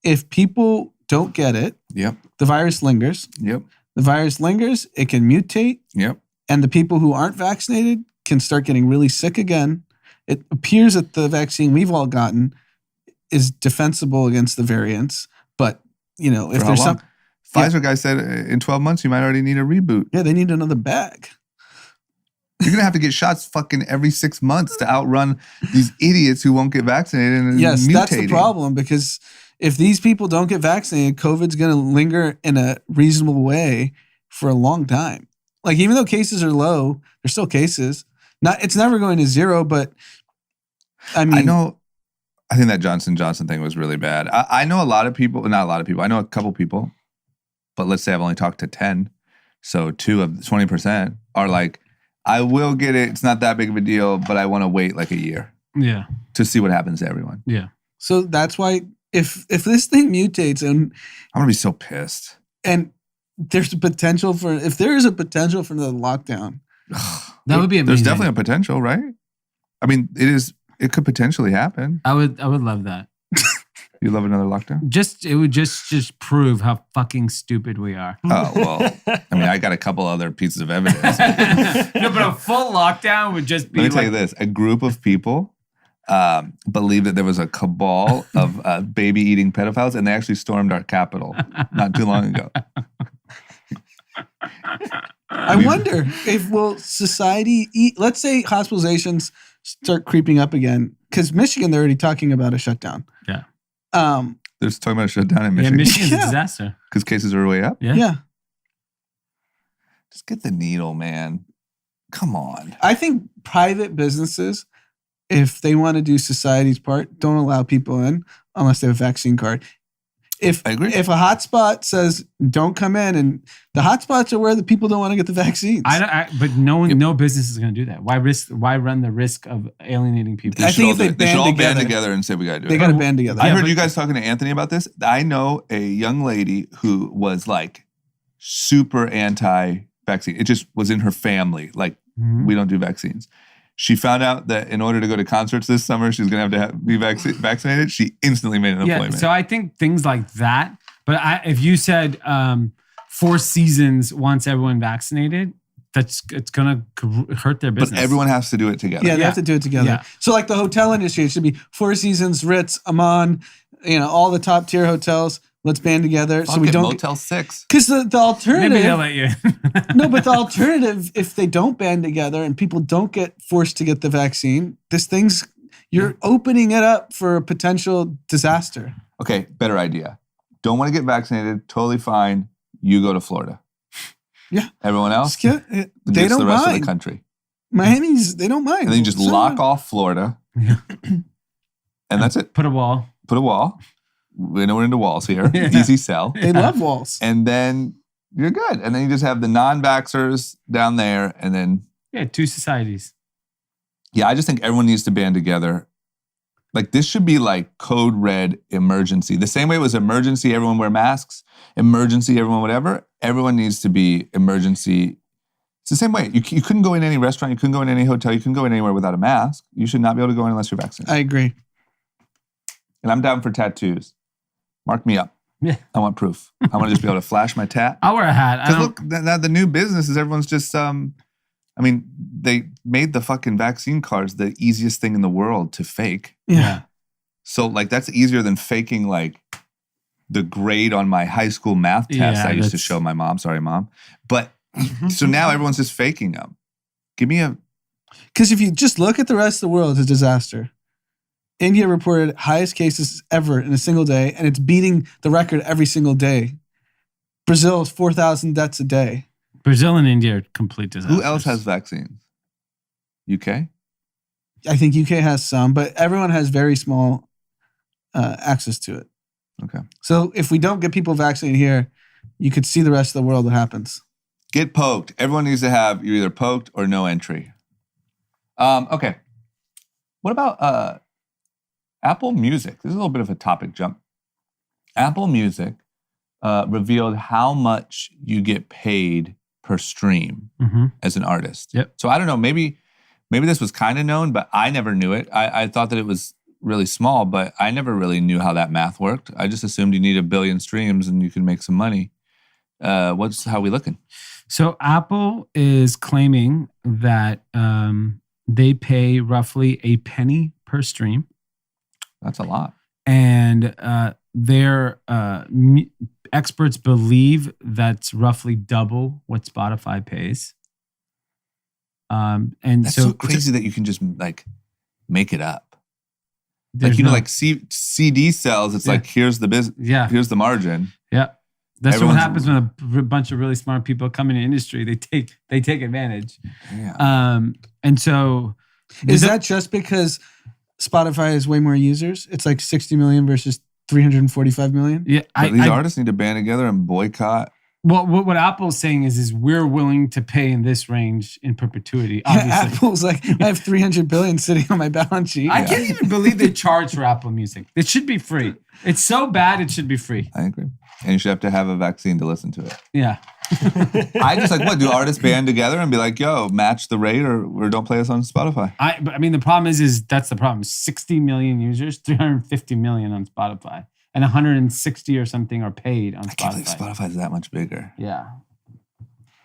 if people don't get it, the virus lingers. Yep. The virus lingers, it can mutate. Yep. And the people who aren't vaccinated can start getting really sick again. It appears that the vaccine we've all gotten is defensible against the variants. But, if there's some... Pfizer guy said in 12 months, you might already need a reboot. Yeah, they need another bag. You're going to have to get shots fucking every 6 months to outrun these idiots who won't get vaccinated and yes, mutating. That's the problem, because if these people don't get vaccinated, COVID's going to linger in a reasonable way for a long time. Like, even though cases are low, there's still cases. It's never going to zero, but I mean... I think that Johnson & Johnson thing was really bad. I know a lot of people, not a lot of people. I know a couple people, but let's say I've only talked to 10. So 2 of 20% are like, I will get it. It's not that big of a deal, but I want to wait like a year. Yeah. To see what happens to everyone. Yeah. So that's why if this thing mutates and... I'm going to be so pissed. And there's a potential for... If there is a potential for the lockdown... That would be amazing. There's definitely a potential, right? I mean, it could potentially happen. I would love that. You love another lockdown? It would just prove how fucking stupid we are. Oh, well, I mean, I got a couple other pieces of evidence. No, but a full lockdown would just be Let me tell you this. A group of people believed that there was a cabal of baby-eating pedophiles, and they actually stormed our Capitol not too long ago. I wonder if will society eat. Let's say hospitalizations start creeping up again, because Michigan, they're already talking about a shutdown. Yeah. They're talking about a shutdown in Michigan. Yeah, Michigan's a disaster. Because cases are way up? Yeah. Just get the needle, man. Come on. I think private businesses, if they want to do society's part, don't allow people in unless they have a vaccine card. I agree. If a hotspot says don't come in, and the hotspots are where the people don't want to get the vaccines. But no business is going to do that. Why run the risk of alienating people? I think if they should all band band together and say we got to do it. They got to band together. I heard you guys talking to Anthony about this. I know a young lady who was like super anti-vaccine. It just was in her family. Like, we don't do vaccines. She found out that in order to go to concerts this summer, she's going to have to be vaccinated. She instantly made an appointment. So I think things like that. But if you said Four Seasons wants everyone vaccinated, it's going to hurt their business. But everyone has to do it together. Yeah, they have to do it together. Yeah. So like the hotel industry, it should be Four Seasons, Ritz, Amman, all the top tier hotels. Let's band together so we don't Motel 6. Because the alternative. Maybe they'll let you. No, but the alternative, if they don't band together and people don't get forced to get the vaccine, you're opening it up for a potential disaster. Okay, better idea. Don't want to get vaccinated. Totally fine. You go to Florida. Yeah. Everyone else? They gets don't the rest mind. of the country. Miami's, they don't mind. And then you just lock off Florida. And that's it. Put a wall. Put a wall. We know we're into walls here. Easy sell. They love walls. And then you're good. And then you just have the non-vaxxers down there. And then... Yeah, two societies. Yeah, I just think everyone needs to band together. Like, this should be like code red emergency. The same way it was emergency, everyone wear masks. Emergency, everyone whatever. Everyone needs to be emergency. It's the same way. You couldn't go in any restaurant. You couldn't go in any hotel. You couldn't go in anywhere without a mask. You should not be able to go in unless you're vaccinated. I agree. And I'm down for tattoos. Mark me up. Yeah. I want proof. I want to just be able to flash my tat. I'll wear a hat. Because look, now the new business is everyone's just, they made the fucking vaccine cards the easiest thing in the world to fake. Yeah. So, like, that's easier than faking, like, the grade on my high school math test I used to show my mom. Sorry, Mom. But, so now everyone's just faking them. Give me a... Because if you just look at the rest of the world, it's a disaster. India reported highest cases ever in a single day, and it's beating the record every single day. Brazil is 4,000 deaths a day. Brazil and India are complete disasters. Who else has vaccines? UK? I think UK has some, but everyone has very small access to it. Okay. So if we don't get people vaccinated here, you could see the rest of the world what happens. Get poked. Everyone needs to have, you're either poked or no entry. Okay. What about Apple Music? This is a little bit of a topic jump. Apple Music revealed how much you get paid per stream as an artist. Yep. So I don't know, maybe this was kind of known, but I never knew it. I thought that it was really small, but I never really knew how that math worked. I just assumed you need 1 billion streams and you can make some money. How are we looking? So Apple is claiming that they pay roughly a penny per stream. That's a lot. And their experts believe that's roughly double what Spotify pays. And that's so crazy that you can just like make it up. Like, like CD sales, it's like, here's the business. Yeah. Here's the margin. Yeah. That's what happens when a bunch of really smart people come in the industry. They take advantage. Yeah. And so is that just because Spotify has way more users? It's like 60 million versus 345 million. Yeah, these artists need to band together and boycott. Well, what Apple's saying is we're willing to pay in this range in perpetuity. Obviously, Apple's like, I have 300 billion sitting on my balance sheet. I can't even believe they charge for Apple Music. It should be free. It's so bad, it should be free. I agree. And you should have to have a vaccine to listen to it. Yeah. I just like, what, do artists band together and be like, yo, match the rate or don't play us on Spotify? I mean, the problem is that's the problem. 60 million users, 350 million on Spotify. And 160 or something are paid on Spotify. I can't believe Spotify is that much bigger. Yeah.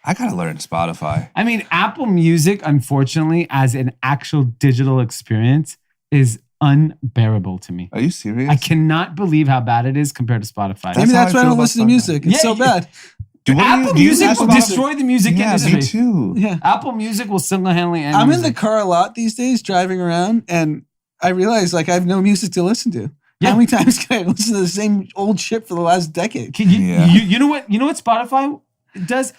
I got to learn Spotify. I mean, Apple Music, unfortunately, as an actual digital experience is unbearable to me. Are you serious? I cannot believe how bad it is compared to Spotify. Maybe that's how why I feel don't about listen to Spotify. music. It's Yeah, so bad. Apple do you Music use will Spotify? destroy the music industry. Me too. Yeah. Apple Music will single-handedly end I'm in music. the car a lot these days, driving around, and I realize like I have no music to listen to. Yeah. How many times can I listen to the same old shit for the last decade? Can you, Yeah. you know what Spotify does?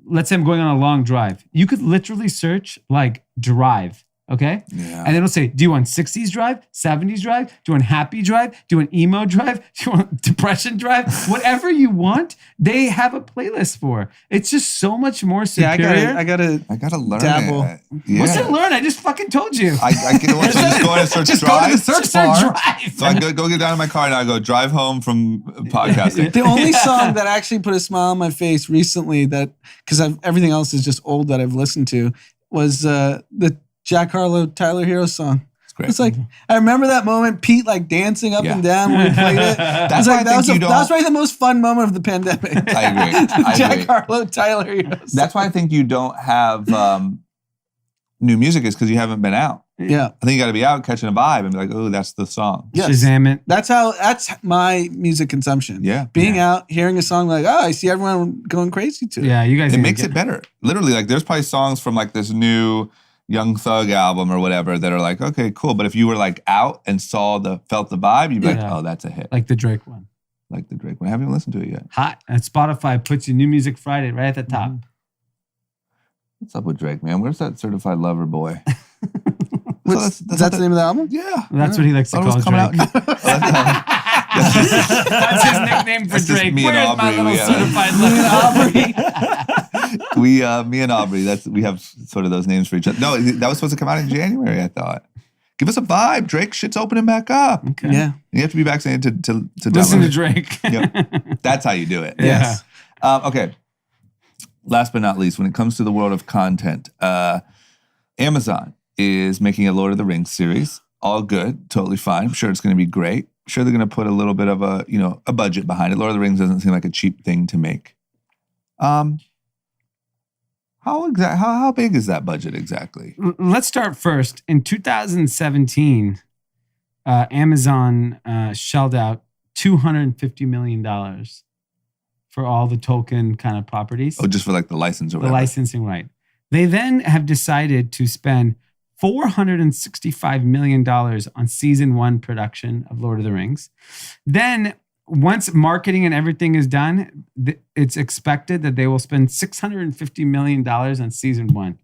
Let's say I'm going on a long drive. You could literally search like drive, okay? Yeah. And it'll say, do you want 60s drive, 70s drive? Do you want happy drive? Do you want emo drive? Do you want depression drive? Whatever you want, they have a playlist for. It's just so much more Yeah, superior. I gotta I gotta learn dabble. it. Yeah. What's it learn? I just fucking told you. I get what so just go ahead and search Just drive. go to the search bar. Drive. So I go get down in my car and I go drive home from podcasting. The only song that actually put a smile on my face recently, that because everything else is just old that I've listened to, was the Jack Harlow Tyler Hero song. It's great. It's like I remember that moment, Pete like dancing up Yeah. and down when we played it. That's It's why like I think you that was probably the most fun moment of the pandemic. I agree. I Jack agree. Harlow Tyler Hero. That's why I think you don't have new music is because you haven't been out. Yeah, I think you got to be out catching a vibe and be like, oh, that's the song. yes. Shazam it. That's my music consumption. Yeah. Being out, hearing a song like, oh, I see everyone going crazy to it. Yeah, you guys. It need to makes get- it better. Literally, like there's probably songs from like this new Young Thug album or whatever that are like, okay, cool. But if you were like out and felt the vibe, you'd be like, Yeah. oh, that's a hit. like the Drake one. Like the Drake one. I haven't even listened to it yet. Hot. And Spotify puts you New Music Friday right at the top. What's up with Drake, man? Where's that certified lover boy? That's not the name of the album? Yeah. That's what he likes to Thought it call was Drake. coming out. That's his nickname for That's just Drake. me and Where's my Aubrey, little we, certified lover? Me and Aubrey, we have sort of those names for each other. No, that was supposed to come out in January, I thought. Give us a vibe, Drake. Shit's opening back up. Okay. Yeah. You have to be vaccinated to Listen to download it. Drake. Yep. That's how you do it. Yeah. Yes. Okay. Last but not least, when it comes to the world of content, Amazon is making a Lord of the Rings series. All good, totally fine. I'm sure it's going to be great. I'm sure they're going to put a little bit of a budget behind it. Lord of the Rings doesn't seem like a cheap thing to make. How big is that budget exactly? Let's start first. In 2017, Amazon shelled out $250 million for all the Tolkien kind of properties. Oh, just for like the license or the whatever. licensing right. They then have decided to spend $465 million on season 1 production of Lord of the Rings. Then once marketing and everything is done, it's expected that they will spend $650 million on season 1.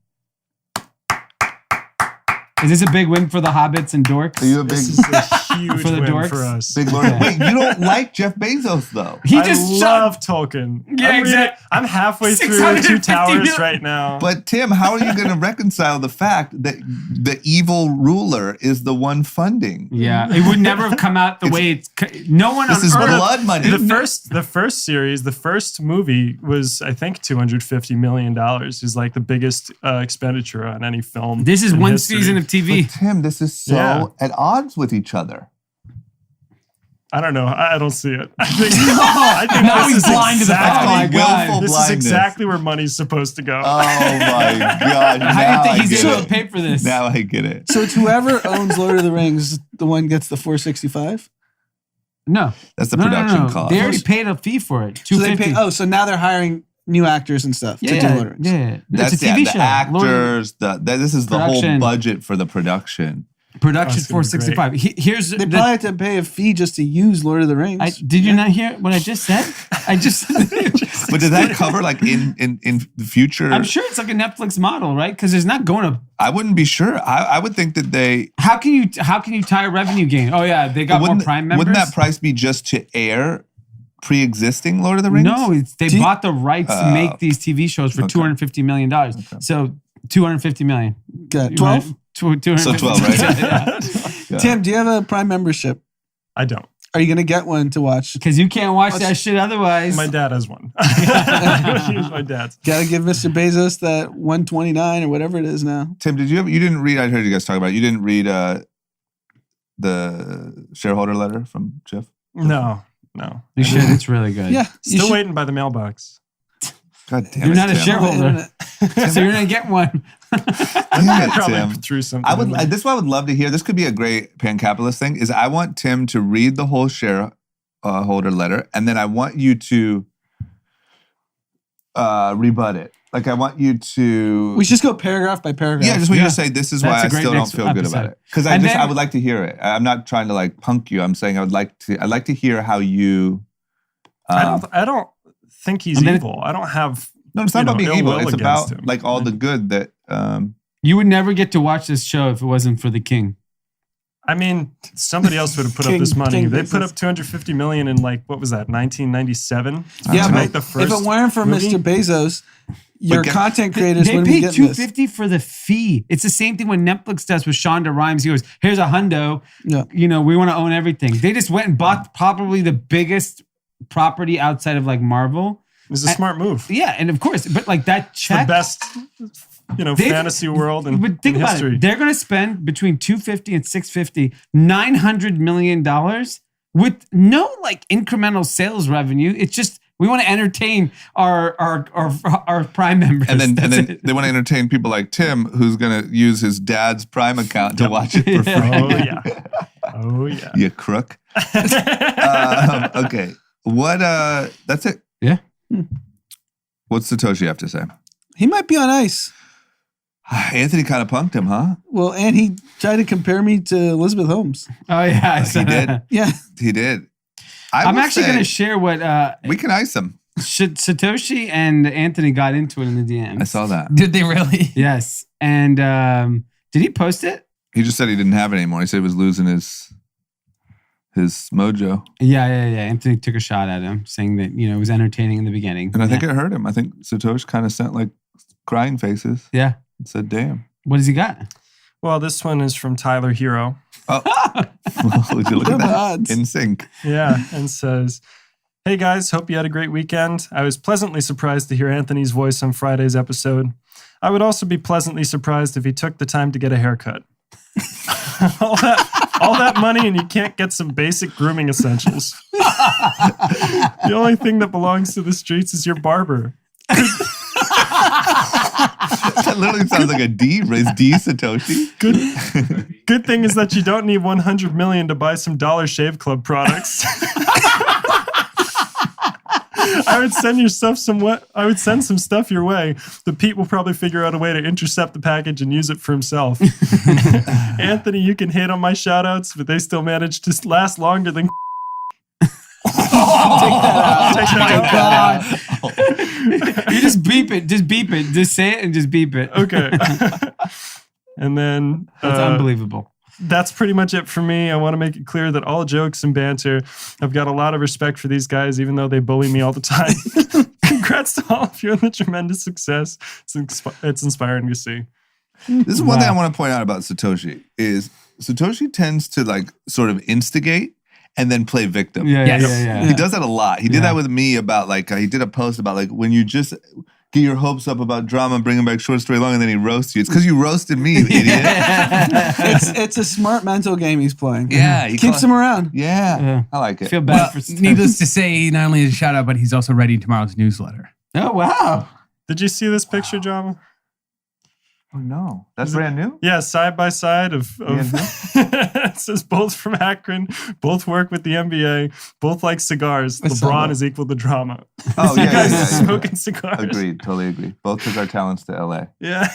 Is this a big win for the hobbits and dorks? Are you a big, This is a huge For the win dorks? for us. big Lord? Wait, you don't like Jeff Bezos though? He I just love Tolkien. Yeah, exactly. I'm halfway through 650 Two Towers million. right now. But Tim, how are you going to reconcile the fact that the evil ruler is the one funding? Yeah, it would never have come out the way it's. No one This on is earth. blood money. the first series, the first movie was, I think, $250 million. Is like the biggest expenditure on any film. This is in one history. season of TV. But Tim, this is so Yeah. at odds with each other. I don't know. I don't see it. I think Now this he's is blind to the fact. Exactly. Oh my God. Willful This is blindness. exactly where money's supposed to go. Oh my God. How Now do you I think he's get able it. to pay for this? Now I get it. So it's whoever owns Lord of the Rings, the one gets the 465. No, That's the no, production no. cost. They already paid a fee for it. So they $250. pay. Oh, so now they're hiring new actors and stuff to do Lord of the Rings. yeah. That's It's a TV the show. actors. This is the whole Production. budget for the production. Production That's gonna be 465. Here's They probably have to pay a fee just to use Lord of the Rings. did you not hear what I just said? I just. But does that cover like in the future? I'm sure it's like a Netflix model, right? Because there's not going to. I wouldn't be sure. I would think that they How can you tie a revenue gain? Oh yeah, they got more wouldn't, Prime members. wouldn't that price be just to air pre-existing Lord of the Rings? No, they Do you- bought the rights to make these TV shows for Okay. $250 million. So $250 million. Got 12? So 12, right? Yeah. Yeah. Tim, do you have a Prime membership? I don't. Are you going to get one to watch? Because you can't watch that shit otherwise. My dad has one. Use my dad's. Got to give Mr. Bezos that 129 or whatever it is now. Tim, you didn't read? I heard you guys talk about it. You didn't read the shareholder letter from Jeff? No. You should. It's really good. Yeah. you Still should- waiting by the mailbox. God damn You're it, not a Tim. shareholder, so you're not getting one. Damn it, Probably Tim. threw something. I would. in there. This is what I would love to hear. This could be a great pan-capitalist thing. Is I want Tim to read the whole shareholder letter, and then I want you to rebut it. Like I want you to. We should just go paragraph by paragraph. Yeah, just want you to say this is That's why a I great still don't next feel good episode. about it. Because And then- I would like to hear it. I'm not trying to like punk you. I'm saying I'd like to hear how you. I don't think he's And then- evil. I don't have. No, it's not about being ill evil. will It's against about him. like all the good that. You would never get to watch this show if it wasn't for the king. I mean, somebody else would have put up King- this money. king They put business. up 250 million in like what was that, 1997? Yeah, to but make the first if it weren't for movie? Mr. Bezos, your But content creators They wouldn't be pay getting this. $250 for the fee. It's the same thing when Netflix does with Shonda Rhimes. He goes, "Here's a hundo. Yeah. You know, we want to own everything." They just went and bought probably the biggest property outside of like Marvel. It was a smart move. Yeah, and of course, but like that The check. best, They've- fantasy world in, But think in about history. it. They're going to spend between $250 and $650, $900 million with no like incremental sales revenue. It's just we want to entertain our Prime members. And then That's it. they want to entertain people like Tim, who's gonna use his dad's Prime account to watch it for free. Oh yeah. Oh yeah. You crook. Okay. What? That's it. Yeah. What's Satoshi have to say? He might be on ice. Anthony kind of punked him, huh? Well, and he tried to compare me to Elizabeth Holmes. Oh yeah, I He did. Yeah. He did. I'm will actually say going to share what we can ice him. Satoshi and Anthony got into it in the DMs. I saw that. Did they really? Yes, and did he post it? He just said he didn't have it anymore. He said he was losing his mojo, Yeah. Anthony took a shot at him, saying that it was entertaining in the beginning. and I think it hurt him. I think Satoshi kind of sent like crying faces. Yeah. And said, "Damn." What has he got? Well, this one is from Tyler Hero. Oh, would you look at What are the that? odds? In sync. Yeah, and says, "Hey guys, hope you had a great weekend. I was pleasantly surprised to hear Anthony's voice on Friday's episode. I would also be pleasantly surprised if he took the time to get a haircut. all that money and you can't get some basic grooming essentials. The only thing that belongs to the streets is your barber. That literally sounds like a D. Is D Satoshi? Good thing is that you don't need 100 million to buy some Dollar Shave Club products." I would send some stuff your way, but Pete will probably figure out a way to intercept the package and use it for himself. Anthony, you can hate on my shout outs, but they still manage to last longer than Take that out. You just beep it. Just beep it. Just say it and just beep it. Okay. And then That's unbelievable. that's pretty much it for me. I want to make it clear that all jokes and banter, I've got a lot of respect for these guys, even though they bully me all the time. Congrats to all of you on the tremendous success. It's inspiring to see. This is one thing I want to point out about Satoshi is Satoshi tends to like sort of instigate and then play victim. Yeah. He does that a lot. He did that with me about like, he did a post about like when you just get your hopes up about drama, bringing back short story long, and then he roasts you. It's because you roasted me, you idiot. It's a smart mental game he's playing. Yeah. He Keeps him around. Yeah. I like I it. feel bad for Needless to say, he not only is a shout out, but he's also writing tomorrow's newsletter. Oh, wow. Did you see this picture, Jama? Oh, no. That's brand new? Yeah, side by side of it says both from Akron, both work with the NBA, both like cigars. LeBron is equal to drama. Oh, You yeah. guys yeah. smoking cigars. Agreed. Totally agree. Both took our talents to LA. Yeah.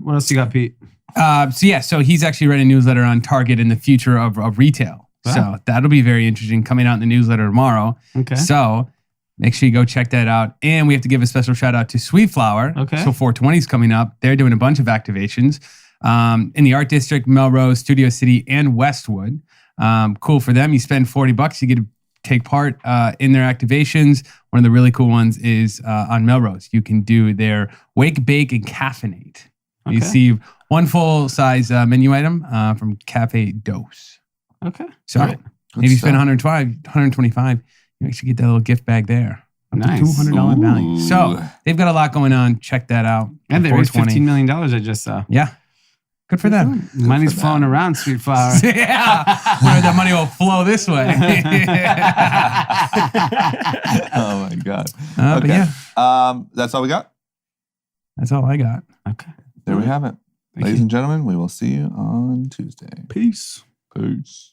What else you got, Pete? So he's actually writing a newsletter on Target and the future of retail. Wow. So that'll be very interesting coming out in the newsletter tomorrow. Okay. So make sure you go check that out. And we have to give a special shout out to Sweet Flower. Okay. So 420 is coming up. They're doing a bunch of activations in the Art District, Melrose, Studio City, and Westwood. Cool for them. You spend $40, you get to take part in their activations. One of the really cool ones is on Melrose. You can do their Wake, Bake, and Caffeinate. You receive one full-size menu item from Cafe Dose. Okay. So All right. maybe you spend $125, you actually get that little gift bag there. Up to Nice. $200 value. So they've got a lot going on. Check that out. And they raised 420. $15 million, I just saw. Yeah. Good for them. Money's flowing around, Sweet Flower. Yeah. Where that money will flow this way. Oh, my God. But yeah. That's all we got? That's all I got. Okay. There we have it. Thank Ladies you. and gentlemen, we will see you on Tuesday. Peace. Peace.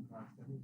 come across every